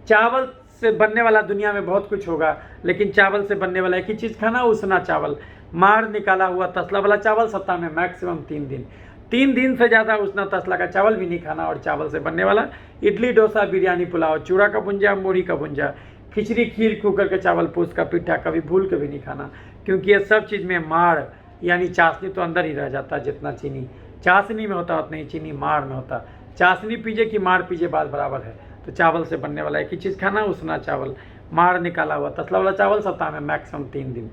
चावल से बनने वाला दुनिया में बहुत कुछ होगा, लेकिन चावल से बनने वाला एक ही चीज़ खाना, उसना चावल। मार निकाला हुआ तसला वाला चावल सप्ताह में मैक्सिमम 3 दिन। 3 दिन से ज़्यादा उसना तसला का चावल भी नहीं खाना। और चावल से बनने वाला इडली, डोसा, बिरयानी, पुलाव, चूड़ा का भुंजिया, मूढ़ी का भुंजिया, खिचड़ी, खीर, कुकर का चावल, पूस का पिट्ठा कभी भूल के भी नहीं खाना, क्योंकि ये सब चीज़ में माड़ यानी चाशनी तो अंदर ही रह जाता। जितना चीनी चाशनी में होता उतना ही चीनी माड़ में होता। चाशनी पीजिए कि माड़ पीजिए, बात बराबर है। तो चावल से बनने वाला एक ही चीज़ खाना, उसना चावल। मार निकाला हुआ तसला वाला चावल सप्ताह में मैक्सिमम 3 दिन।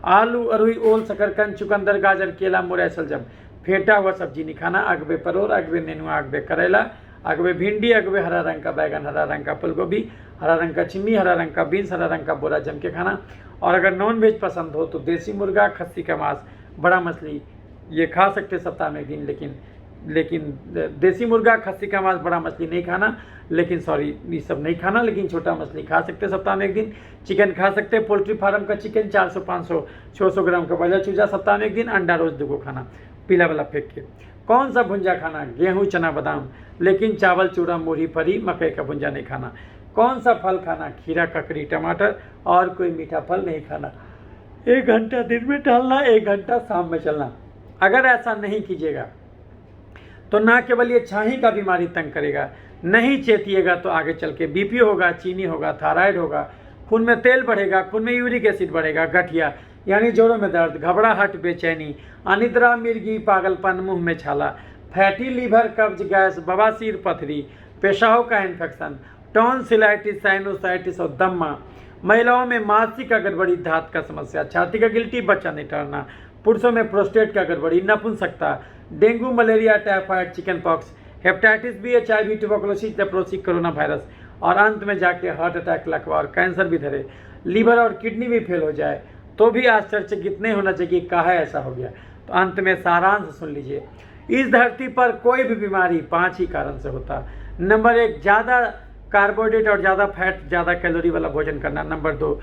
आलू, अरुई, ओल, शकरकंद, चुकंदर, गाजर, केला, मुरई, सलजम, फेंटा हुआ सब्जी नहीं खाना। अगबे परोर, अगबे नेनुआ, अगबे करेला, अगबे भिंडी, अगबे हरा रंग का बैगन, हरा रंग का फूलगोभी, हरा रंग का छिम्मी, हरा रंग का बीन्स, हरा रंग का बोरा जम के खाना। और अगर नॉन वेज पसंद हो तो देसी मुर्गा, खस्सी का मांस, बड़ा मछली ये खा सकते सप्ताह में एक दिन, लेकिन देसी मुर्गा, खस्सी का मांस, बड़ा मछली नहीं खाना, लेकिन सॉरी ये सब नहीं खाना, लेकिन छोटा मछली खा सकते सप्ताह में एक दिन। चिकन खा सकते, पोल्ट्री फार्म का चिकन 400, 500, 600 ग्राम का बजा चूजा सप्ताह में एक दिन। अंडा रोज 2 को खाना, पीला वाला फेंक के। कौन सा भुंजा खाना? गेहूँ, चना, बादाम, लेकिन चावल, चूड़ा, मूढ़ी, फरी, मकई का भुंजा नहीं खाना। कौन सा फल खाना? खीरा, ककड़ी, टमाटर, और कोई मीठा फल नहीं खाना। 1 घंटा दिन में टहलना, 1 घंटा शाम में चलना। अगर ऐसा नहीं कीजिएगा तो ना केवल ये छाही का बीमारी तंग करेगा, नहीं चेतिएगा तो आगे चल के बीपी होगा, चीनी होगा, थायराइड होगा, खून में तेल बढ़ेगा, खून में यूरिक एसिड बढ़ेगा, गठिया यानी जोड़ों में दर्द, घबराहट, बेचैनी, अनिद्रा, मिर्गी, पागलपन, मुंह में छाला, फैटी लीवर, कब्ज, गैस, बवासीर, पथरी, पेशाब का इन्फेक्शन, टॉन्सिलाइटिस, साइनोसाइटिस और दम्मा। महिलाओं में मासिक का गड़बड़ी, धात का समस्या, छाती का गिल्टी, बच्चा नहीं ठहरना। पुरुषों में प्रोस्टेट का गड़बड़ी, नपुंसकता, dengue, malaria, typhoid, chicken pox, hepatitis B, HIV, tuberculosis, leprosy, corona virus, और अंत में जाके हार्ट अटैक, लकवा और कैंसर भी धरे। लीवर और किडनी भी फेल हो जाए तो भी आश्चर्यचकित नहीं होना चाहिए काहे ऐसा हो गया। तो अंत में सारांश सुन लीजिए। इस धरती पर कोई भी बीमारी 5 ही कारण से होता। नंबर 1, ज़्यादा कार्बोहाइड्रेट और ज़्यादा फैट, ज़्यादा कैलोरी वाला भोजन करना। नंबर 2,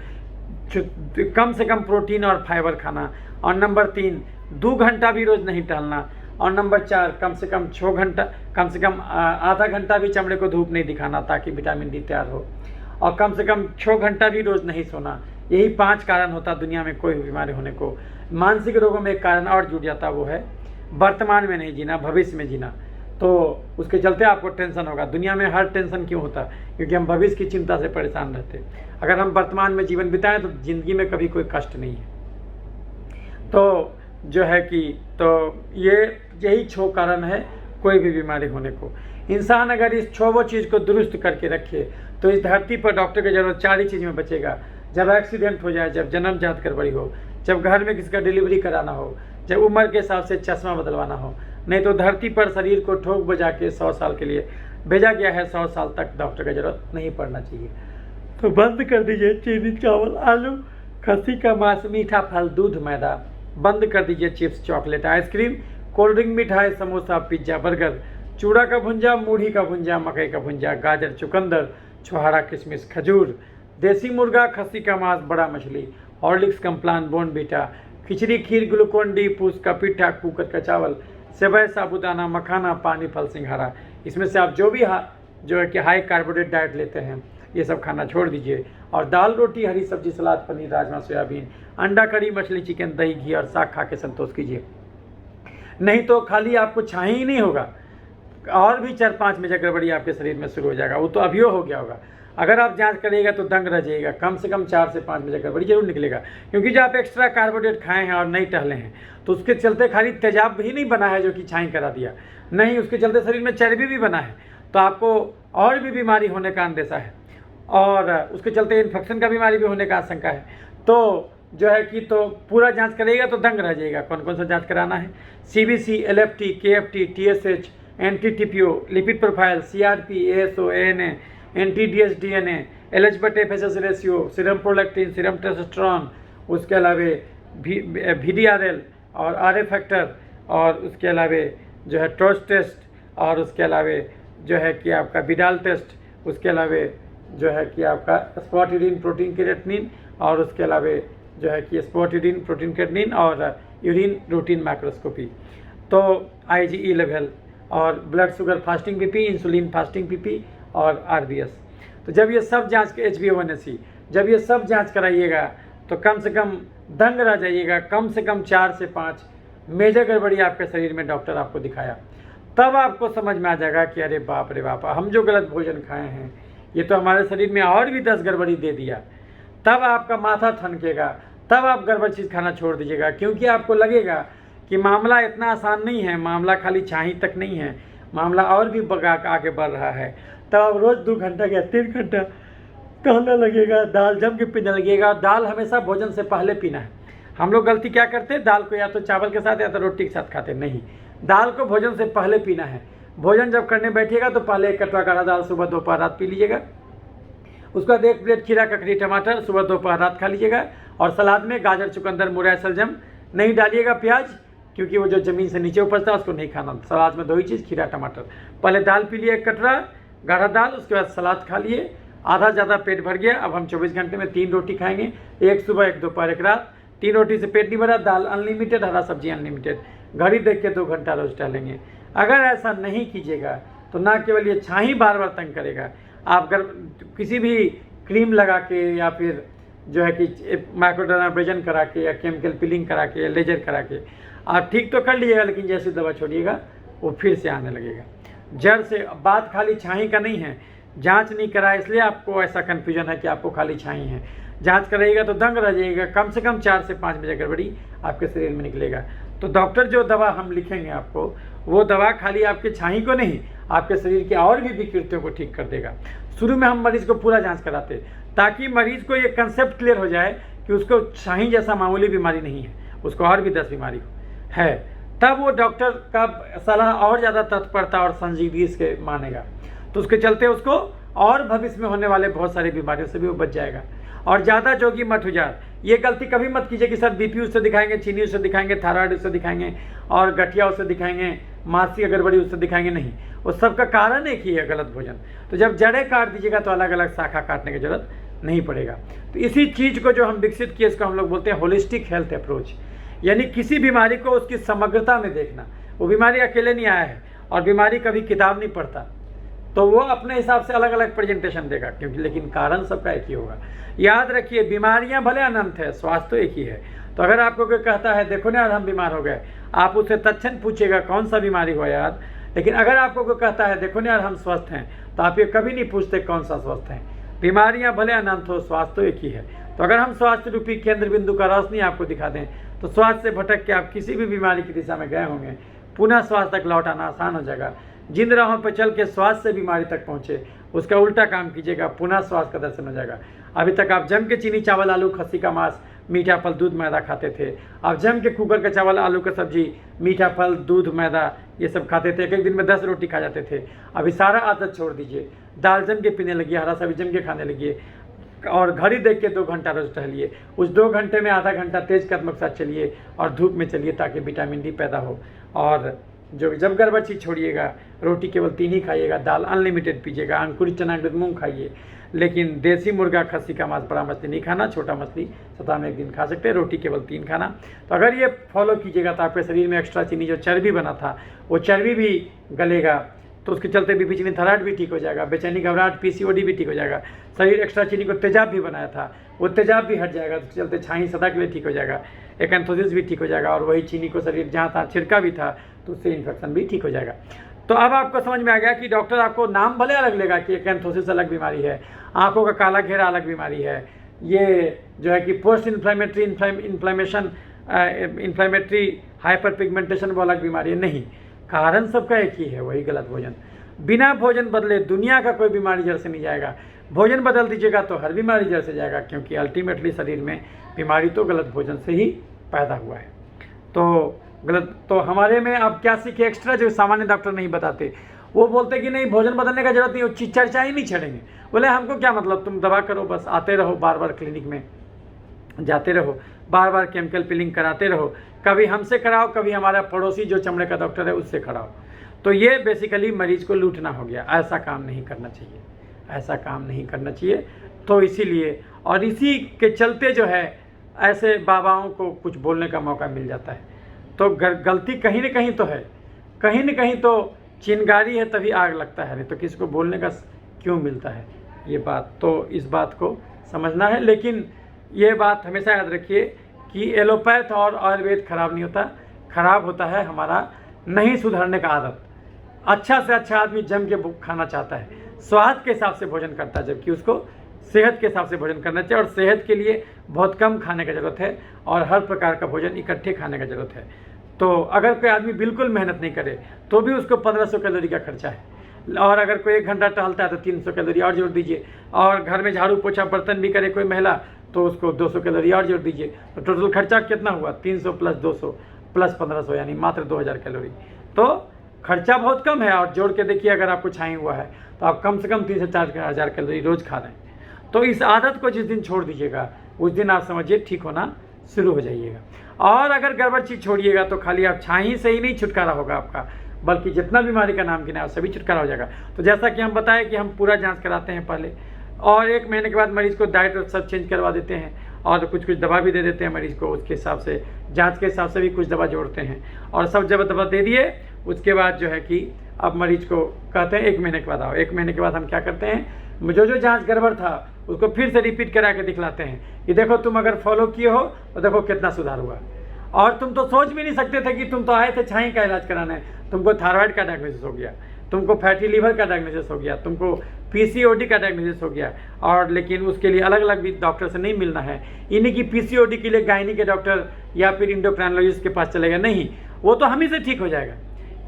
कम से कम प्रोटीन और फाइबर खाना। और नंबर 3, 2 घंटा भी रोज़ नहीं टहलना। और नंबर 4, कम से कम 6 घंटा, कम से कम आधा घंटा भी चमड़े को धूप नहीं दिखाना ताकि विटामिन डी तैयार हो। और कम से कम 6 घंटा भी रोज़ नहीं सोना। यही 5 कारण होता दुनिया में कोई भी बीमारी होने को। मानसिक रोगों में एक कारण और जुड़ जाता, वो है वर्तमान में नहीं जीना, भविष्य में जीना। तो उसके चलते आपको टेंशन होगा। दुनिया में हर टेंशन क्यों होता? क्योंकि हम भविष्य की चिंता से परेशान रहते। अगर हम वर्तमान में जीवन बिताएं तो जिंदगी में कभी कोई कष्ट नहीं है। तो जो है कि यही 6 कारण है कोई भी बीमारी होने को। इंसान अगर इस 6 चीज़ को दुरुस्त करके रखे तो इस धरती पर डॉक्टर की जरूरत 4 ही चीज़ में बचेगा। जब एक्सीडेंट हो जाए, जब जन्मजात गड़बड़ी हो, जब घर में किसी का डिलीवरी कराना हो, जब उम्र के हिसाब से चश्मा बदलवाना हो। नहीं तो धरती पर शरीर को ठोक बजा के 100 साल के लिए भेजा गया है, 100 साल तक डॉक्टर की जरूरत नहीं पड़ना चाहिए। तो बंद कर दीजिए चीनी, चावल, आलू, खस्सी का मांस, मीठा फल, दूध, मैदा। बंद कर दीजिए chips, chocolate, ice cream, cold drink, मिठाई, समोसा, पिज्जा, बर्गर, चूड़ा का भुंजा, मूढ़ी का भुंजा, मकई का भुंजा, गाजर, चुकंदर, छुहारा, किशमिश, खजूर, देसी मुर्गा, खस्सी का मांस, बड़ा मछली, हॉर्लिक्स, कम्प्लान, बोर्नवीटा, खिचड़ी, खीर, ग्लूकोन डी, पूस का पिट्ठा, कुकर का चावल, सेवई, साबूदाना, मखाना, पानी फल, सिंघाड़ा। इसमें से आप जो है कि हाई कार्बोहाइड्रेट डाइट लेते हैं ये सब खाना छोड़ दीजिए। और दाल, रोटी, हरी सब्जी, सलाद, पनीर, राजमा, सोयाबीन, अंडा, कड़ी, मछली, चिकन, दही, घी और साग खा के संतोष कीजिए। नहीं तो खाली आपको छाही ही नहीं होगा, और भी 4-5 मेजर गड़बड़ी आपके शरीर में शुरू हो जाएगा। वो तो अभी हो गया होगा। अगर आप जांच करिएगा तो दंग रह जाइएगा। कम से कम 4 से 5 मेजर गड़बड़ी जरूर निकलेगा। क्योंकि जो आप एक्स्ट्रा कार्बोहाइड्रेट खाए हैं और नहीं टहले हैं तो उसके चलते खाली तेजाब ही नहीं बना है जो कि छाई करा दिया, नहीं, उसके चलते शरीर में चर्बी भी बना है। तो आपको और भी बीमारी होने का अंदेशा है, और उसके चलते इन्फेक्शन का बीमारी भी होने का आशंका है। तो जो है कि तो पूरा जांच करिएगा तो दंग रह जाइएगा। कौन कौन सा जांच कराना है? CBC, LFT, KFT, TSH, NT-TPO, lipid profile, CRP, ASO, ANA, NT-DS, DNA, LH/FSH ratio, serum prolactin, serum testosterone, उसके अलावे VDRL और RA फैक्टर, और उसके अलावे जो है ट्रोस्ट टेस्ट, और उसके अलावे जो है कि आपका बिडाल टेस्ट, उसके अलावे जो है कि आपका स्पॉटिडीन, प्रोटीन क्रिएटिनिन, और उसके अलावे जो है कि स्पॉटिडीन, प्रोटीन क्रिएटिनिन और यूरिन रूटीन माइक्रोस्कोपी। तो IgE लेवल और blood sugar, fasting BP, insulin, fasting PP और RBS। तो जब ये सब जांच के HbA1c, जब ये सब जांच कराइएगा तो कम से कम दंग रह जाइएगा। कम से कम 4 से 5 मेजर गड़बड़ी आपके शरीर में डॉक्टर आपको दिखाया, तब आपको समझ में आ जाएगा कि अरे बाप रे बाप, हम जो गलत भोजन खाए हैं ये तो हमारे शरीर में और भी 10 गड़बड़ी दे दिया। तब आपका माथा ठनकेगा, तब आप गड़बड़ चीज़ खाना छोड़ दीजिएगा। क्योंकि आपको लगेगा कि मामला इतना आसान नहीं है, मामला खाली छाही तक नहीं है, मामला और भी आगे बढ़ रहा है। तब आप रोज़ 2 घंटा या 3 घंटा टहलने लगेगा, दाल जम के पीने लगेगा। दाल हमेशा भोजन से पहले पीना है। हम लोग गलती क्या करते हैं, दाल को या तो चावल के साथ या तो रोटी के साथ खाते, नहीं, दाल को भोजन से पहले पीना है। भोजन जब करने बैठिएगा तो पहले 1 कटोरा काढ़ा दाल सुबह दोपहर रात पी लीजिएगा। उसके बाद 1 प्लेट खीरा ककड़ी टमाटर सुबह दोपहर रात खा लीजिएगा। और सलाद में गाजर चुकंदर मूरा शलजम नहीं डालिएगा, प्याज, क्योंकि वो जो ज़मीन से नीचे उपजता है उसको नहीं खाना। सलाद में 2 ही चीज़, खीरा टमाटर। पहले दाल पी लिए 1 कटोरा गाढ़ा दाल, उसके बाद सलाद खा लिए, आधा ज़्यादा पेट भर गया। अब हम 24 घंटे में 3 रोटी खाएंगे, 1 सुबह 1 दोपहर 1 रात। 3 रोटी से पेट नहीं भरा, दाल अनलिमिटेड, हरा सब्जी अनलिमिटेड। घड़ी देख के 2 घंटा रोज टहलेंगे। अगर ऐसा नहीं कीजिएगा तो ना केवल ये छाही बार बार तंग करेगा, आप अगर किसी भी क्रीम लगा के या फिर जो है कि माइक्रोडर्माब्रेजन करा के या केमिकल पीलिंग करा के या लेजर करा के आप ठीक तो कर लीजिएगा, लेकिन जैसे दवा छोड़िएगा वो फिर से आने लगेगा जड़ से। बात खाली छाही का नहीं है, जांच नहीं करा इसलिए आपको ऐसा कन्फ्यूजन है कि आपको खाली छाही है। जांच कराइएगा तो दंग रह जाइएगा, कम से कम 4 से 5 बजे गड़बड़ी आपके शरीर में निकलेगा। तो डॉक्टर जो दवा हम लिखेंगे आपको, वो दवा खाली आपके छाही को नहीं, आपके शरीर के और भी विकृतियों को ठीक कर देगा। शुरू में हम मरीज को पूरा जांच कराते ताकि मरीज को ये कंसेप्ट क्लियर हो जाए कि उसको छाही जैसा मामूली बीमारी नहीं है, उसको और भी 10 बीमारी है। तब वो डॉक्टर का सलाह और ज़्यादा तत्परता और संजीदगी से मानेगा। तो उसके चलते उसको और भविष्य में होने वाले बहुत सारी बीमारियों से भी वो बच जाएगा। और ज़्यादा जोगी मत हो जाए, ये गलती कभी मत कीजिए कि सर बीपी उससे दिखाएंगे, चीनी उससे दिखाएंगे, थायराइड उससे दिखाएंगे और गठिया उससे दिखाएंगे, मानसिक गड़बड़ी उससे दिखाएंगे। नहीं, वो सबका कारण एक ही है, गलत भोजन। तो जब जड़ें काट दीजिएगा तो अलग अलग शाखा काटने की जरूरत नहीं पड़ेगा। तो इसी चीज़ को जो हम विकसित किए इसको हम लोग बोलते हैं होलिस्टिक हेल्थ अप्रोच, यानी किसी बीमारी को उसकी समग्रता में देखना। वो बीमारी अकेले नहीं आया है और बीमारी कभी किताब नहीं पढ़ता, तो वो अपने हिसाब से अलग अलग प्रेजेंटेशन देगा, क्योंकि लेकिन कारण सबका एक ही होगा। याद रखिए, बीमारियां भले अनंत है, स्वास्थ्य तो एक ही है। तो अगर आपको कोई कहता है देखो ना यार हम बीमार हो गए, आप उससे तत्क्षण पूछेगा कौन सा बीमारी हुआ यार। लेकिन अगर आपको कोई कहता है देखो ना यार हम स्वस्थ हैं, तो आप ये कभी नहीं पूछते कौन सा स्वस्थ हैं। बीमारियां भले अनंत हो, स्वास्थ्य तो एक ही है। तो अगर हम स्वास्थ्य रूपी केंद्र बिंदु का रोशनी आपको दिखा दें तो स्वास्थ्य से भटक के आप किसी भी बीमारी की दिशा में गए होंगे, पुनः स्वास्थ्य तक लौट आना आसान हो जाएगा। जिन राहों पर चल के स्वास्थ्य से बीमारी तक पहुंचे उसका उल्टा काम कीजिएगा, पुनः स्वास्थ्य का दर्शन हो जाएगा। अभी तक आप जम के चीनी चावल आलू खस्सी का मांस मीठा फल दूध मैदा खाते थे, आप जम के कुकर का चावल आलू का सब्जी मीठा फल दूध मैदा ये सब खाते थे, एक दिन में 10 रोटी खा जाते थे। अभी सारा आदत छोड़ दीजिए, दाल जम के पीने लगिए, हरा सब्जी जम के खाने लगिए और घड़ी देख के 2 घंटा रोज टहलिए। उस 2 घंटे में आधा घंटा तेज कदम के साथ चलिए और धूप में चलिए ताकि विटामिन डी पैदा हो। और जो जब गड़बड़ चीज़ छोड़िएगा, रोटी केवल 3 ही खाइएगा, दाल अनलिमिटेड पीजिएगा, अंकुरित चना मूंग खाइए, लेकिन देसी मुर्गा खस्सी का मांस बड़ा मछली नहीं खाना, छोटा मछली सप्ताह में 1 दिन खा सकते हैं, रोटी केवल 3 खाना। तो अगर ये फॉलो कीजिएगा तो आपके शरीर में एक्स्ट्रा चीनी जो चर्बी बना था वो चर्बी भी गलेगा, तो उसके चलते बीपी चीनी थायराइड भी ठीक हो जाएगा, बेचैनी घबराहट पीसीओडी भी ठीक हो जाएगा। शरीर एक्स्ट्रा चीनी को तेजाब भी बनाया था, वो तेजाब भी हट जाएगा, उसके चलते छाई सदा के लिए ठीक हो जाएगा, एकैंथोसिस भी ठीक हो जाएगा। और वही चीनी को शरीर जहाँ तहाँ छिड़का भी था तो उससे इन्फेक्शन भी ठीक हो जाएगा। तो अब आपको समझ में आ गया कि डॉक्टर आपको नाम भले अलग लेगा कि एकैंथोसिस अलग बीमारी है, आंखों का काला घेरा अलग बीमारी है, ये जो है कि post inflammatory inflammatory hyper pigmentation वो अलग बीमारी है। नहीं, कारण सबका एक ही है, वही गलत भोजन। बिना भोजन बदले दुनिया का कोई बीमारी जड़ से नहीं जाएगा। भोजन बदल दीजिएगा तो हर बीमारी जड़ से जाएगा, क्योंकि अल्टीमेटली शरीर में बीमारी तो गलत भोजन से ही पैदा हुआ है। तो हमारे में अब क्या सीखे एक्स्ट्रा जो सामान्य डॉक्टर नहीं बताते, वो बोलते कि नहीं भोजन बदलने का जरूरत नहीं, वो चर्चा ही नहीं छेड़ेंगे। बोले हमको क्या मतलब, तुम दवा करो, बस आते रहो, बार बार क्लिनिक में जाते रहो, बार बार केमिकल पिलिंग कराते रहो, कभी हमसे कराओ, कभी हमारा पड़ोसी जो चमड़े का डॉक्टर है उससे कराओ। तो ये बेसिकली मरीज को लूटना हो गया। ऐसा काम नहीं करना चाहिए, ऐसा काम नहीं करना चाहिए। तो इसीलिए और इसी के चलते जो है ऐसे बाबाओं को कुछ बोलने का मौका मिल जाता है। तो गलती कहीं न कहीं तो है, कहीं न कहीं तो चिंगारी है तभी आग लगता है, नहीं तो किसी को बोलने का क्यों मिलता है ये बात। तो इस बात को समझना है। लेकिन ये बात हमेशा याद रखिए कि एलोपैथ और आयुर्वेद खराब नहीं होता, खराब होता है हमारा नहीं सुधरने का आदत। अच्छा से अच्छा आदमी जम के खाना चाहता है, स्वाद के हिसाब से भोजन करता है, जबकि उसको सेहत के हिसाब से भोजन करना चाहिए। और सेहत के लिए बहुत कम खाने का ज़रूरत है और हर प्रकार का भोजन इकट्ठे खाने का ज़रूरत है। तो अगर कोई आदमी बिल्कुल मेहनत नहीं करे तो भी उसको 1500 कैलोरी का खर्चा है, और अगर कोई 1 घंटा टहलता है तो 300 कैलोरी और जोड़ दीजिए, और घर में झाड़ू पोछा बर्तन भी करे कोई महिला तो उसको 200 कैलोरी और जोड़ दीजिए। तो टोटल खर्चा कितना हुआ? 300 प्लस 200 प्लस 1500 यानी मात्र 2000 कैलोरी। तो खर्चा बहुत कम है, और जोड़ के देखिए अगर आपको छाई हुआ है तो आप कम से कम 3 से 4000 कैलोरी रोज़ खा रहे हैं। तो इस आदत को जिस दिन छोड़ दीजिएगा उस दिन आप समझिए ठीक होना शुरू हो जाइएगा। और अगर गड़बड़ चीज़ छोड़िएगा तो खाली आप छाई से ही नहीं छुटकारा होगा आपका, बल्कि जितना बीमारी का नाम गिना है सभी छुटकारा हो जाएगा। तो जैसा कि हम बताएं कि हम पूरा जांच कराते हैं पहले, और 1 महीने के बाद मरीज को डाइट और सब चेंज करवा देते हैं, और कुछ दवा भी दे देते हैं मरीज को, उसके हिसाब से जांच के हिसाब से भी कुछ दवा जोड़ते हैं, और सब जब दवा दे दिए उसके बाद जो है कि अब मरीज को कहते हैं 1 महीने के बाद आओ। 1 महीने के बाद हम क्या करते हैं, जो जांच गड़बड़ था उसको फिर से रिपीट करा के दिखलाते हैं कि देखो तुम अगर फॉलो किए हो तो देखो कितना सुधार हुआ। और तुम तो सोच भी नहीं सकते थे कि तुम तो आए थे छाई का इलाज कराने, तुमको थायराइड का डायग्नोसिस हो गया, तुमको फैटी लीवर का डायग्नोसिस हो गया, तुमको पीसीओडी का डायग्नोसिस हो गया। और लेकिन उसके लिए अलग अलग भी डॉक्टर से नहीं मिलना है, इन्हीं की पीसीओडी के लिए गायनी के डॉक्टर या फिर इंडोक्राइनोलॉजिस्ट के पास चलेगा नहीं, वो तो हम ही से ठीक हो जाएगा,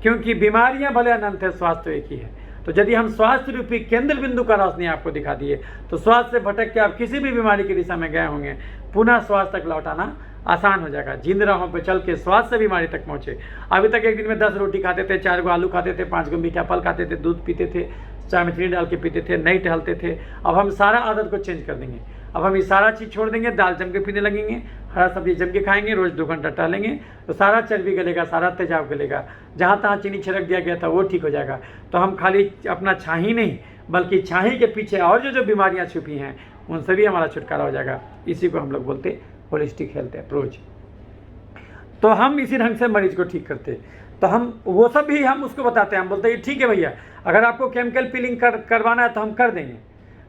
क्योंकि बीमारियां भले अनंत है, स्वास्थ्य तो एक ही है। तो यदि हम स्वास्थ्य रूपी केंद्र बिंदु का रोशनी आपको दिखा दिए तो स्वास्थ्य से भटक के आप किसी भी बीमारी की दिशा में गए होंगे, पुनः स्वास्थ्य तक लौटाना आसान हो जाएगा। जिन राहों पर चल के स्वास्थ्य से बीमारी तक पहुँचे। अभी तक एक दिन में 10 रोटी खाते थे, 4 आलू खाते थे, 5 मीठा फल खाते थे, दूध पीते थे, चाय में चीनी डाल के पीते थे, नहीं टहलते थे। अब हम सारा आदत को चेंज कर देंगे। अब हम ये सारा चीज़ छोड़ देंगे, दाल जम के पीने लगेंगे, हरा सब्जी जम के खाएंगे, रोज़ 2 घंटा टहलेंगे, तो सारा चर्बी गलेगा, सारा तेजाब गलेगा, जहाँ तहाँ चीनी छिड़क दिया गया था वो ठीक हो जाएगा। तो हम खाली अपना छाही नहीं बल्कि छाही के पीछे और जो बीमारियाँ छुपी हैं उनसे भी हमारा छुटकारा हो जाएगा। इसी को हम लोग बोलते होलिस्टिक हेल्थ अप्रोच। तो हम इसी ढंग से मरीज को ठीक करते। तो हम वो सब भी हम उसको बताते हैं, हम बोलते हैं ठीक है भैया, अगर आपको केमिकल पीलिंग करवाना है तो हम कर देंगे,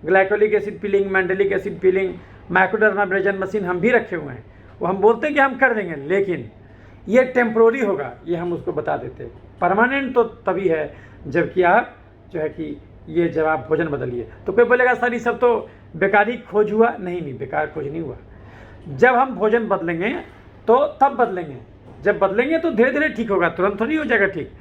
glycolic acid peeling, mandelic acid peeling, microdermabrasion machine हम भी रखे हुए हैं, वो हम बोलते हैं कि हम कर देंगे, लेकिन ये टेम्प्रोरी होगा, ये हम उसको बता देते हैं। परमानेंट तो तभी है जबकि आप जो है कि ये जब आप भोजन बदलिए। तो कोई बोलेगा सर ये सब तो बेकारी खोज हुआ, नहीं बेकार खोज नहीं हुआ। जब हम भोजन बदलेंगे तो तब बदलेंगे, जब बदलेंगे तो धीरे धीरे ठीक होगा, तुरंत थोड़ी हो जाएगा ठीक।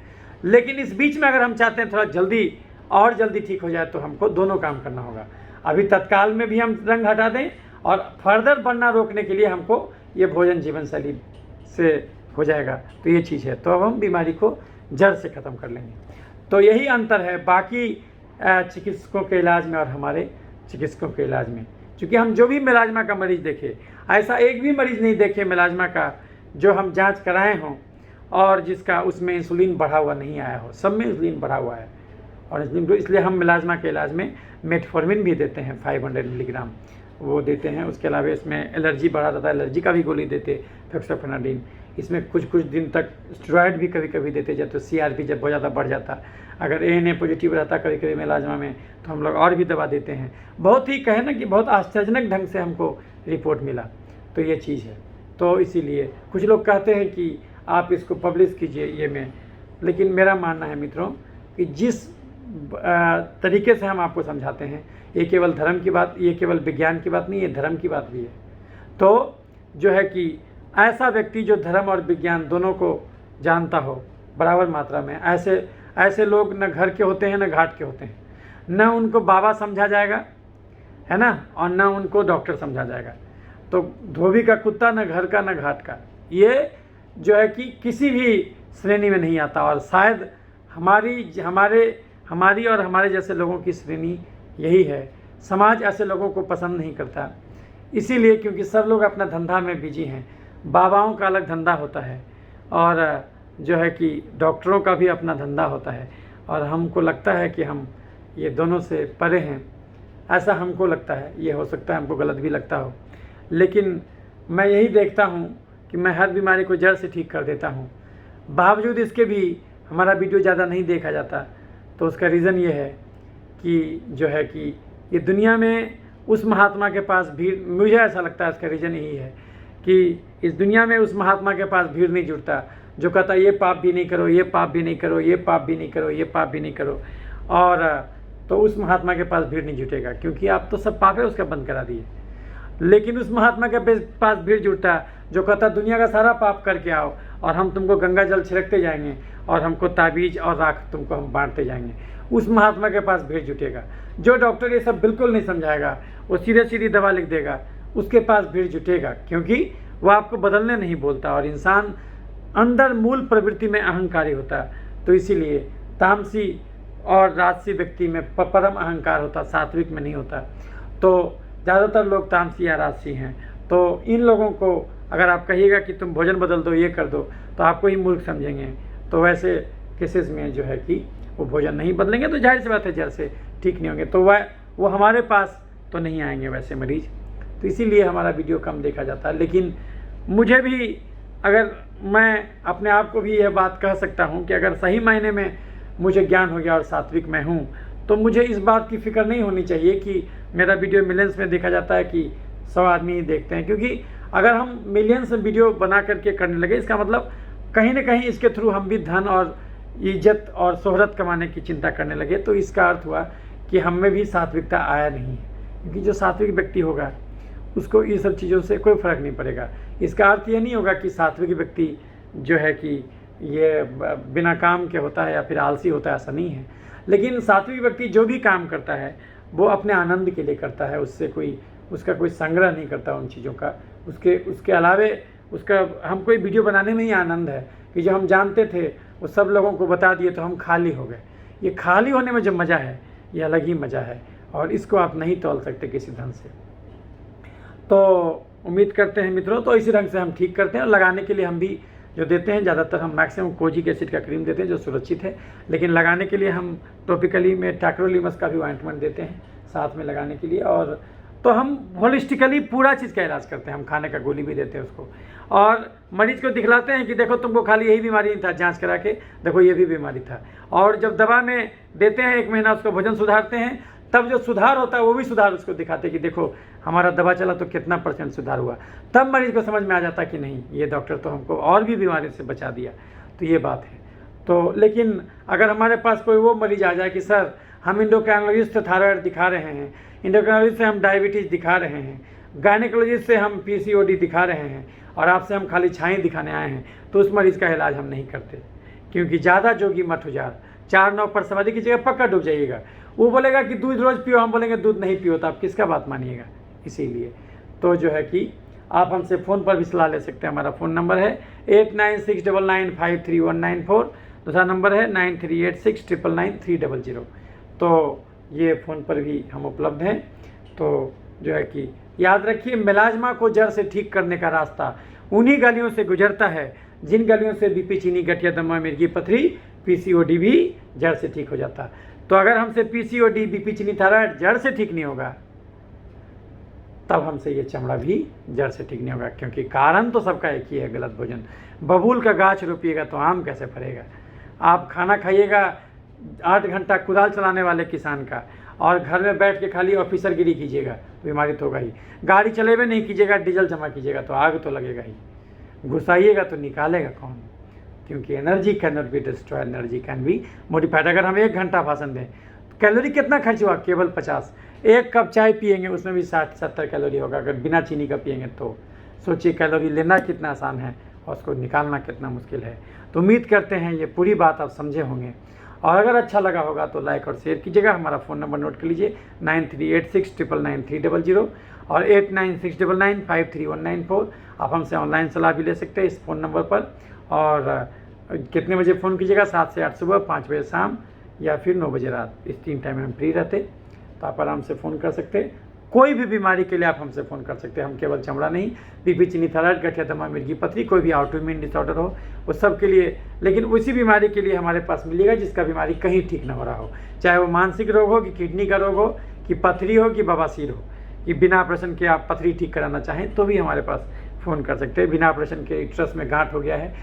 लेकिन इस बीच में अगर हम चाहते हैं थोड़ा जल्दी और जल्दी ठीक हो जाए तो हमको दोनों काम करना होगा। अभी तत्काल में भी हम रंग हटा दें और फर्दर बढ़ना रोकने के लिए हमको ये भोजन जीवन शैली से हो जाएगा। तो ये चीज़ है, तो अब हम बीमारी को जड़ से ख़त्म कर लेंगे। तो यही अंतर है बाकी चिकित्सकों के इलाज में और हमारे चिकित्सकों के इलाज में। क्योंकि हम जो भी मेलाज्मा का मरीज़ देखे, ऐसा एक भी मरीज़ नहीं देखे मेलाज्मा का जो हम जांच कराए हों और जिसका उसमें इंसुलिन बढ़ा हुआ नहीं आया हो। सब में इंसुलिन बढ़ा हुआ है, और इसलिए हम मेलाज्मा के इलाज में मेटफॉर्मिन भी देते हैं 500 मिलीग्राम, वो देते हैं। उसके अलावा इसमें एलर्जी बढ़ा रहता है, एलर्जी का भी गोली देते, फेक्सोफेनाडिन। इसमें कुछ दिन तक स्टेरॉयड भी कभी कभी देते, जब तो CRP जब बहुत ज़्यादा बढ़ जाता, अगर ANA पॉजिटिव रहता कभी कभी मेलाज्मा में, तो हम लोग और भी दवा देते हैं। बहुत ही कहे ना कि बहुत आश्चर्यजनक ढंग से हमको रिपोर्ट मिला। तो ये चीज़ है। तो इसीलिए कुछ लोग कहते हैं कि आप इसको पब्लिश कीजिए ये में, लेकिन मेरा मानना है मित्रों कि जिस तरीके से हम आपको समझाते हैं, ये केवल धर्म की बात, ये केवल विज्ञान की बात नहीं, ये धर्म की बात भी है। तो जो है कि ऐसा व्यक्ति जो धर्म और विज्ञान दोनों को जानता हो बराबर मात्रा में, ऐसे लोग न घर के होते हैं न घाट के होते हैं। न उनको बाबा समझा जाएगा, है ना, और न उनको डॉक्टर समझा जाएगा। तो धोबी का कुत्ता न घर का न घाट का, ये जो है कि किसी भी श्रेणी में नहीं आता। और शायद हमारी और हमारे जैसे लोगों की श्रेणी यही है। समाज ऐसे लोगों को पसंद नहीं करता, इसीलिए क्योंकि सब लोग अपना धंधा में बिजी हैं। बाबाओं का अलग धंधा होता है और जो है कि डॉक्टरों का भी अपना धंधा होता है, और हमको लगता है कि हम ये दोनों से परे हैं, ऐसा हमको लगता है। ये हो सकता है हमको गलत भी लगता हो, लेकिन मैं यही देखता हूँ कि मैं हर बीमारी को जड़ से ठीक कर देता हूँ। बावजूद इसके भी हमारा वीडियो ज़्यादा नहीं देखा जाता, तो उसका रीज़न ये है कि जो है कि ये दुनिया में उस महात्मा के पास भीड़, मुझे ऐसा लगता है इसका रीज़न यही है कि इस दुनिया में उस महात्मा के पास भीड़ नहीं जुड़ता जो कहता ये पाप भी नहीं करो, ये पाप भी नहीं करो, ये पाप भी नहीं करो, ये पाप भी नहीं करो। और तो उस महात्मा के पास भीड़ नहीं जुटेगा, क्योंकि आप तो सब पाप है उसका बंद करा दिए। लेकिन उस महात्मा के पास भीड़ जुटता जो कहता दुनिया का सारा पाप करके आओ और हम तुमको गंगा जल छिड़कते जाएंगे और हमको ताबीज और राख तुमको हम बांटते जाएंगे। उस महात्मा के पास भीड़ जुटेगा। जो डॉक्टर ये सब बिल्कुल नहीं समझाएगा, वो सीधे सीधी दवा लिख देगा, उसके पास भीड़ जुटेगा, क्योंकि वह आपको बदलने नहीं बोलता और इंसान अंदर मूल प्रवृत्ति में अहंकारी होता है। तो इसीलिए तामसी और राजसी व्यक्ति में परम अहंकार होता, सात्विक में नहीं होता। तो ज़्यादातर लोग तामसी या राजसी हैं। तो इन लोगों को अगर आप कहिएगा कि तुम भोजन बदल दो, ये कर दो, तो आपको ही मूर्ख समझेंगे। तो वैसे केसेस में जो है कि वो भोजन नहीं बदलेंगे तो जाहिर सी बात है जड़ से ठीक नहीं होंगे, तो वो हमारे पास तो नहीं आएंगे वैसे मरीज। तो इसीलिए हमारा वीडियो कम देखा जाता है। लेकिन मुझे भी, अगर मैं अपने आप को भी यह बात कह सकता हूँ कि अगर सही मायने में मुझे ज्ञान हो गया और सात्विक मैं हूँ, तो मुझे इस बात की फिक्र नहीं होनी चाहिए कि मेरा वीडियो मिलियंस में देखा जाता है कि 100 आदमी ही देखते हैं। क्योंकि अगर हम मिलियंस वीडियो बना करके करने लगे, इसका मतलब कहीं ना कहीं इसके थ्रू हम भी धन और इज्जत और शोहरत कमाने की चिंता करने लगे। तो इसका अर्थ हुआ कि हम में भी सात्विकता आया नहीं है। क्योंकि जो सात्विक व्यक्ति होगा उसको ये सब चीज़ों से कोई फर्क नहीं पड़ेगा। इसका अर्थ ये नहीं होगा कि सात्विक व्यक्ति जो है कि ये बिना काम के होता है या फिर आलसी होता है, ऐसा नहीं है। लेकिन सात्विक व्यक्ति जो भी काम करता है वो अपने आनंद के लिए करता है, उसका कोई संग्रह नहीं करता उन चीज़ों का। उसके अलावे उसका हमको वीडियो बनाने में ही आनंद है कि जो हम जानते थे वो सब लोगों को बता दिए तो हम खाली हो गए। ये खाली होने में जो मज़ा है ये अलग ही मज़ा है और इसको आप नहीं तोल सकते किसी ढंग से। तो उम्मीद करते हैं मित्रों, तो इसी ढंग से हम ठीक करते हैं। और लगाने के लिए हम भी जो देते हैं, ज़्यादातर हम मैक्सिमम कोजिक एसिड का क्रीम देते हैं जो सुरक्षित है। लेकिन लगाने के लिए हम टॉपिकली में टैक्रोलिमस का भी ऑइंटमेंट देते हैं साथ में लगाने के लिए। और तो हम होलिस्टिकली पूरा चीज़ का इलाज करते हैं। हम खाने का गोली भी देते हैं उसको, और मरीज को दिखलाते हैं कि देखो तुमको खाली यही बीमारी नहीं था, जांच करा के देखो ये भी बीमारी था। और जब दवा में देते हैं 1 महीना उसको भोजन सुधारते हैं, तब जो सुधार होता है वो भी सुधार उसको दिखाते हैं कि देखो हमारा दवा चला तो कितना % सुधार हुआ। तब मरीज को समझ में आ जाता कि नहीं, ये डॉक्टर तो हमको और भी बीमारी से बचा दिया। तो ये बात है। तो लेकिन अगर हमारे पास कोई वो मरीज आ जाए कि सर हम इंडोक्राइनोलॉजिस्ट से थायराइड दिखा रहे हैं, इंडोक्राइनोलॉजिस्ट से हम डायबिटीज़ दिखा रहे हैं, गायनेकोलॉजिस्ट से हम PCOD दिखा रहे हैं और आपसे हम खाली छाई दिखाने आए हैं, तो उस मरीज़ का इलाज हम नहीं करते। क्योंकि ज़्यादा जोगी मत हो जा, 4-9 पर समाधि की जगह पक्का डूब जाइएगा। वो बोलेगा कि दूध रोज़ पियो, हम बोलेंगे दूध नहीं पियो, तो आप किसका बात मानिएगा। इसीलिए तो जो है कि आप हमसे फ़ोन पर भी सलाह ले सकते हैं। हमारा फ़ोन नंबर है 8969953194। दूसरा नंबर है 9386999300। तो ये फ़ोन पर भी हम उपलब्ध हैं। तो जो है कि याद रखिए, मिलाजमा को जड़ से ठीक करने का रास्ता उन्हीं गलियों से गुजरता है जिन गलियों से BP, चीनी, गठिया, दमा, मिर्गी पथरी, PCOD भी जड़ से ठीक हो जाता। तो अगर हमसे PCOD, BP, चीनी, थायराइड जड़ से ठीक नहीं होगा, तब हमसे ये चमड़ा भी जड़ से ठीक नहीं होगा। क्योंकि कारण तो सबका एक ही है, गलत भोजन। बबूल का गाछ रोपिएगा तो आम कैसे फरेगा। आप खाना खाइएगा 8 घंटा कुदाल चलाने वाले किसान का, और घर में बैठ के खाली ऑफिसरगिरी कीजिएगा, बीमारी तो होगा ही। गाड़ी चलेबे नहीं कीजिएगा, डीजल जमा कीजिएगा तो आग तो लगेगा ही। घुसाइएगा तो निकालेगा कौन। क्योंकि energy can not be destroyed, energy can be modified. अगर हम 1 घंटा भाषण दें तो कैलोरी कितना खर्च हुआ, केवल 50। 1 कप चाय पिएंगे उसमें भी 60-70 कैलोरी होगा। अगर बिना चीनी का पिएंगे तो सोचिए कैलोरी लेना कितना आसान है और उसको निकालना कितना मुश्किल है। तो उम्मीद करते हैं ये पूरी बात आप समझे होंगे, और अगर अच्छा लगा होगा तो लाइक और शेयर कीजिएगा। हमारा फ़ोन नंबर नोट कर लीजिए 9386999300 और 8969953194। आप हमसे ऑनलाइन सलाह भी ले सकते हैं इस फ़ोन नंबर पर। और कितने बजे फ़ोन कीजिएगा, 7 से 8 सुबह, 5 बजे शाम या फिर 9 बजे रात। इस 3 टाइम में हम फ्री रहते, तो आप आराम से फ़ोन कर सकते। कोई भी बीमारी के लिए आप हमसे फ़ोन कर सकते हैं। हम केवल चमड़ा नहीं, BP, चीनी, थायराइड, गठिया, दमा, मिर्गी पथरी, कोई भी ऑटोइम्यून डिसऑर्डर हो, वो सब के लिए। लेकिन उसी बीमारी के लिए हमारे पास मिलेगा जिसका बीमारी कहीं ठीक ना हो रहा हो, चाहे वो मानसिक रोग हो, कि किडनी का रोग हो, कि पथरी हो, कि बवासीर हो, कि बिना ऑपरेशन के आप पथरी ठीक कराना चाहें तो भी हमारे पास फ़ोन कर सकते हैं। बिना ऑपरेशन के यूट्रस में गांठ हो गया है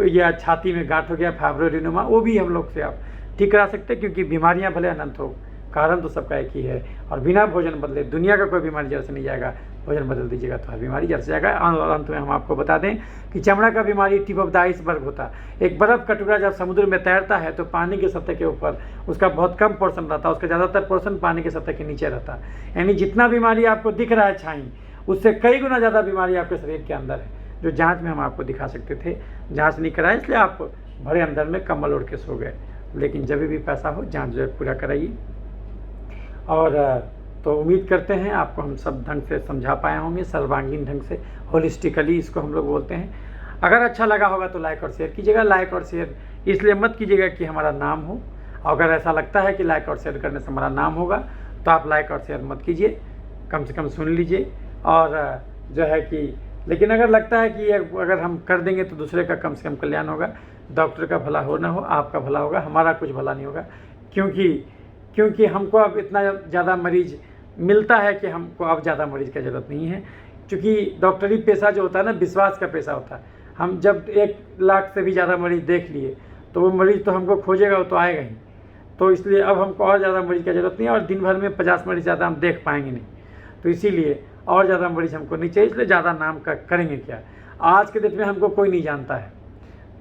या छाती में गांठ हो गया, फाइब्रोएडेनोमा, वो भी हम लोग से आप ठीक करा सकते हैं। क्योंकि बीमारियाँ भले अनंत हो, कारण तो सबका एक ही है। और बिना भोजन बदले दुनिया का कोई बीमारी जड़ से नहीं जाएगा। भोजन बदल दीजिएगा तो हर बीमारी जड़ से जाएगा। और अंत में हम आपको बता दें कि चमड़ा का बीमारी टिप ऑफ द आइसबर्ग होता है। एक बर्फ़ का टुकड़ा जब समुद्र में तैरता है तो पानी की सतह के ऊपर उसका बहुत कम पोर्शन रहता है, उसका ज़्यादातर पोर्शन पानी की सतह के नीचे रहता है। यानी जितना बीमारी आपको दिख रहा है छाई, उससे कई गुना ज़्यादा बीमारी आपके शरीर के अंदर है। जो जांच में हम आपको दिखा सकते थे। जांच नहीं कराए इसलिए आप भरे अंदर में कंबल ओढ़ के सो गए, लेकिन जब भी पैसा हो जांच जो है पूरा कराइए। और तो उम्मीद करते हैं आपको हम सब ढंग से समझा पाए होंगे, सर्वांगीण ढंग से, होलिस्टिकली इसको हम लोग बोलते हैं। अगर अच्छा लगा होगा तो लाइक और शेयर कीजिएगा। लाइक और शेयर इसलिए मत कीजिएगा कि हमारा नाम हो, अगर ऐसा लगता है कि लाइक और शेयर करने से हमारा नाम होगा तो आप लाइक और शेयर मत कीजिए, कम से कम सुन लीजिए। और जो है कि लेकिन अगर लगता है कि अगर हम कर देंगे तो दूसरे का कम से कम कल्याण होगा, डॉक्टर का भला हो ना हो, आपका भला होगा, हमारा कुछ भला नहीं होगा। क्योंकि हमको अब इतना ज़्यादा मरीज़ मिलता है कि हमको अब ज़्यादा मरीज़ की ज़रूरत नहीं है। क्योंकि डॉक्टरी पेशा जो होता है ना, विश्वास का पेशा होता है। हम जब 1 लाख से भी ज़्यादा मरीज़ देख लिए तो वो मरीज़ तो हमको खोजेगा, वो तो आएगा ही। तो इसलिए अब हमको और ज़्यादा मरीज़ की ज़रूरत नहीं है, और दिन भर में 50 मरीज़ ज़्यादा हम देख पाएंगे नहीं। तो इसीलिए और ज़्यादा मरीज़ हमको नहीं चाहिए, इसलिए ज़्यादा नाम का करेंगे क्या। आज के डेट में हमको कोई नहीं जानता है,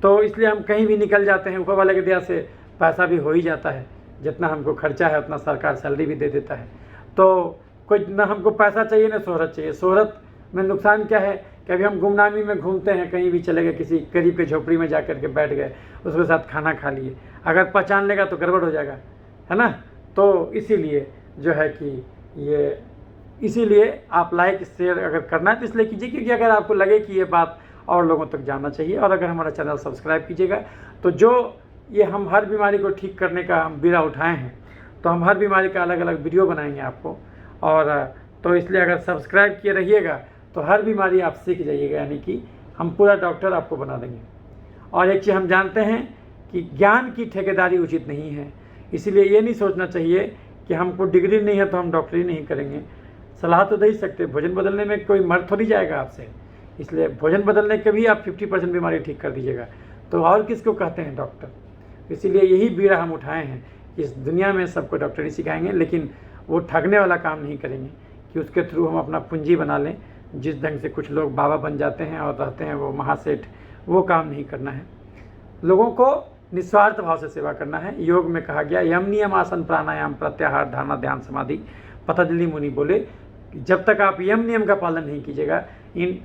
तो इसलिए हम कहीं भी निकल जाते हैं। ऊपर वाले के दया से पैसा भी हो ही जाता है, जितना हमको खर्चा है उतना सरकार सैलरी भी दे देता है। तो कोई ना हमको पैसा चाहिए ना शोहरत चाहिए। शोहरत में नुकसान क्या है कि अभी हम गुमनामी में घूमते हैं, कहीं भी चले गए, किसी गरीब के झोपड़ी में जा कर के बैठ गए, उसके साथ खाना खा लिए, अगर पहचान लेगा तो गड़बड़ हो जाएगा, है ना। तो इसीलिए जो है कि इसीलिए आप लाइक शेयर अगर करना है तो इसलिए कीजिए क्योंकि अगर आपको लगे कि ये बात और लोगों तक जाना चाहिए। और अगर हमारा चैनल सब्सक्राइब कीजिएगा तो जो ये हम हर बीमारी को ठीक करने का हम बीड़ा उठाए हैं, तो हम हर बीमारी का अलग अलग वीडियो बनाएंगे आपको। और तो इसलिए अगर सब्सक्राइब किए रहिएगा तो हर बीमारी आप सीख जाइएगा, यानी कि हम पूरा डॉक्टर आपको बना देंगे। और एक चीज़ हम जानते हैं कि ज्ञान की ठेकेदारी उचित नहीं है, इसीलिए ये नहीं सोचना चाहिए कि हमको डिग्री नहीं है तो हम डॉक्टरी नहीं करेंगे। सलाह तो दे ही सकते, भोजन बदलने में कोई मर थोड़ी जाएगा आपसे, इसलिए भोजन बदलने के भी आप 50% बीमारी ठीक कर दीजिएगा, तो और किसको कहते हैं डॉक्टर। इसीलिए यही बीड़ा हम उठाए हैं, इस दुनिया में सबको डॉक्टरी सिखाएंगे, लेकिन वो ठगने वाला काम नहीं करेंगे कि उसके थ्रू हम अपना पूंजी बना लें। जिस ढंग से कुछ लोग बाबा बन जाते हैं और रहते हैं वो महासेठ, वो काम नहीं करना है। लोगों को निस्वार्थ भाव से सेवा करना है। योग में कहा गया यम नियम आसन प्राणायाम प्रत्याहार धारणा ध्यान समाधि। पतंजलि मुनि बोले जब तक आप यम नियम का पालन नहीं कीजिएगा,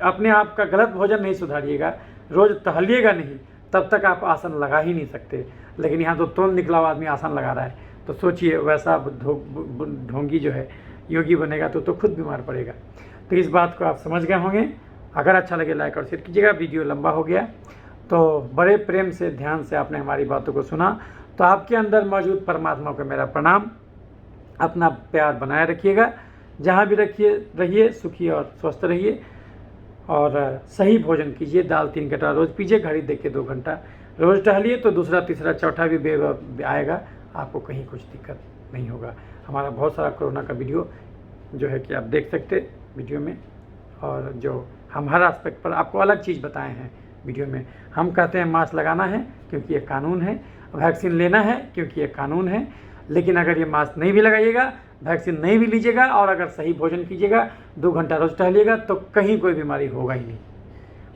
अपने आप का गलत भोजन नहीं सुधारिएगा, रोज़ टहलिएगा नहीं, तब तक आप आसन लगा ही नहीं सकते। लेकिन यहाँ तो तोल निकला हुआ आदमी आसन लगा रहा है, तो सोचिए वैसा ढोंगी जो है योगी बनेगा तो खुद बीमार पड़ेगा। तो इस बात को आप समझ गए होंगे। अगर अच्छा लगे लाइक और शेयर कीजिएगा। वीडियो लंबा हो गया तो बड़े प्रेम से ध्यान से आपने हमारी बातों को सुना, तो आपके अंदर मौजूद परमात्मा को मेरा प्रणाम। अपना प्यार बनाए रखिएगा, जहाँ भी रहिए सुखी और स्वस्थ रहिए। और सही भोजन कीजिए, दाल 3 घंटा रोज़ पीजिए, घड़ी देख के 2 घंटा रोज़ टहलिए, तो दूसरा तीसरा चौथा भी आएगा, आपको कहीं कुछ दिक्कत नहीं होगा। हमारा बहुत सारा कोरोना का वीडियो जो है कि आप देख सकते वीडियो में, और जो हम हर एस्पेक्ट पर आपको अलग चीज़ बताए हैं वीडियो में। हम कहते हैं मास्क लगाना है क्योंकि ये कानून है, वैक्सीन लेना है क्योंकि ये कानून है, लेकिन अगर ये मास्क नहीं भी लगाइएगा, वैक्सीन नहीं भी लीजिएगा, और अगर सही भोजन कीजिएगा, 2 घंटा रोज़ टहलिएगा, तो कहीं कोई बीमारी होगा ही नहीं।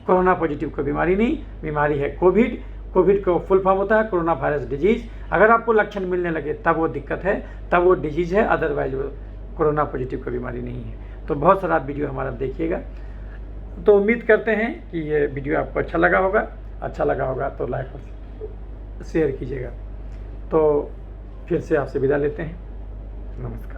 कोरोना पॉजिटिव कोई बीमारी नहीं, बीमारी है कोविड। कोविड का फुल फॉर्म होता है कोरोना वायरस डिजीज़। अगर आपको लक्षण मिलने लगे तब वो दिक्कत है, तब वो डिजीज़ है, अदरवाइज वो कोरोना पॉजिटिव कोई बीमारी नहीं है। तो बहुत सारा वीडियो हमारा देखिएगा। तो उम्मीद करते हैं कि ये वीडियो आपको अच्छा लगा होगा तो लाइक और शेयर कीजिएगा। तो फिर से आपसे विदा लेते हैं। नमस्कार।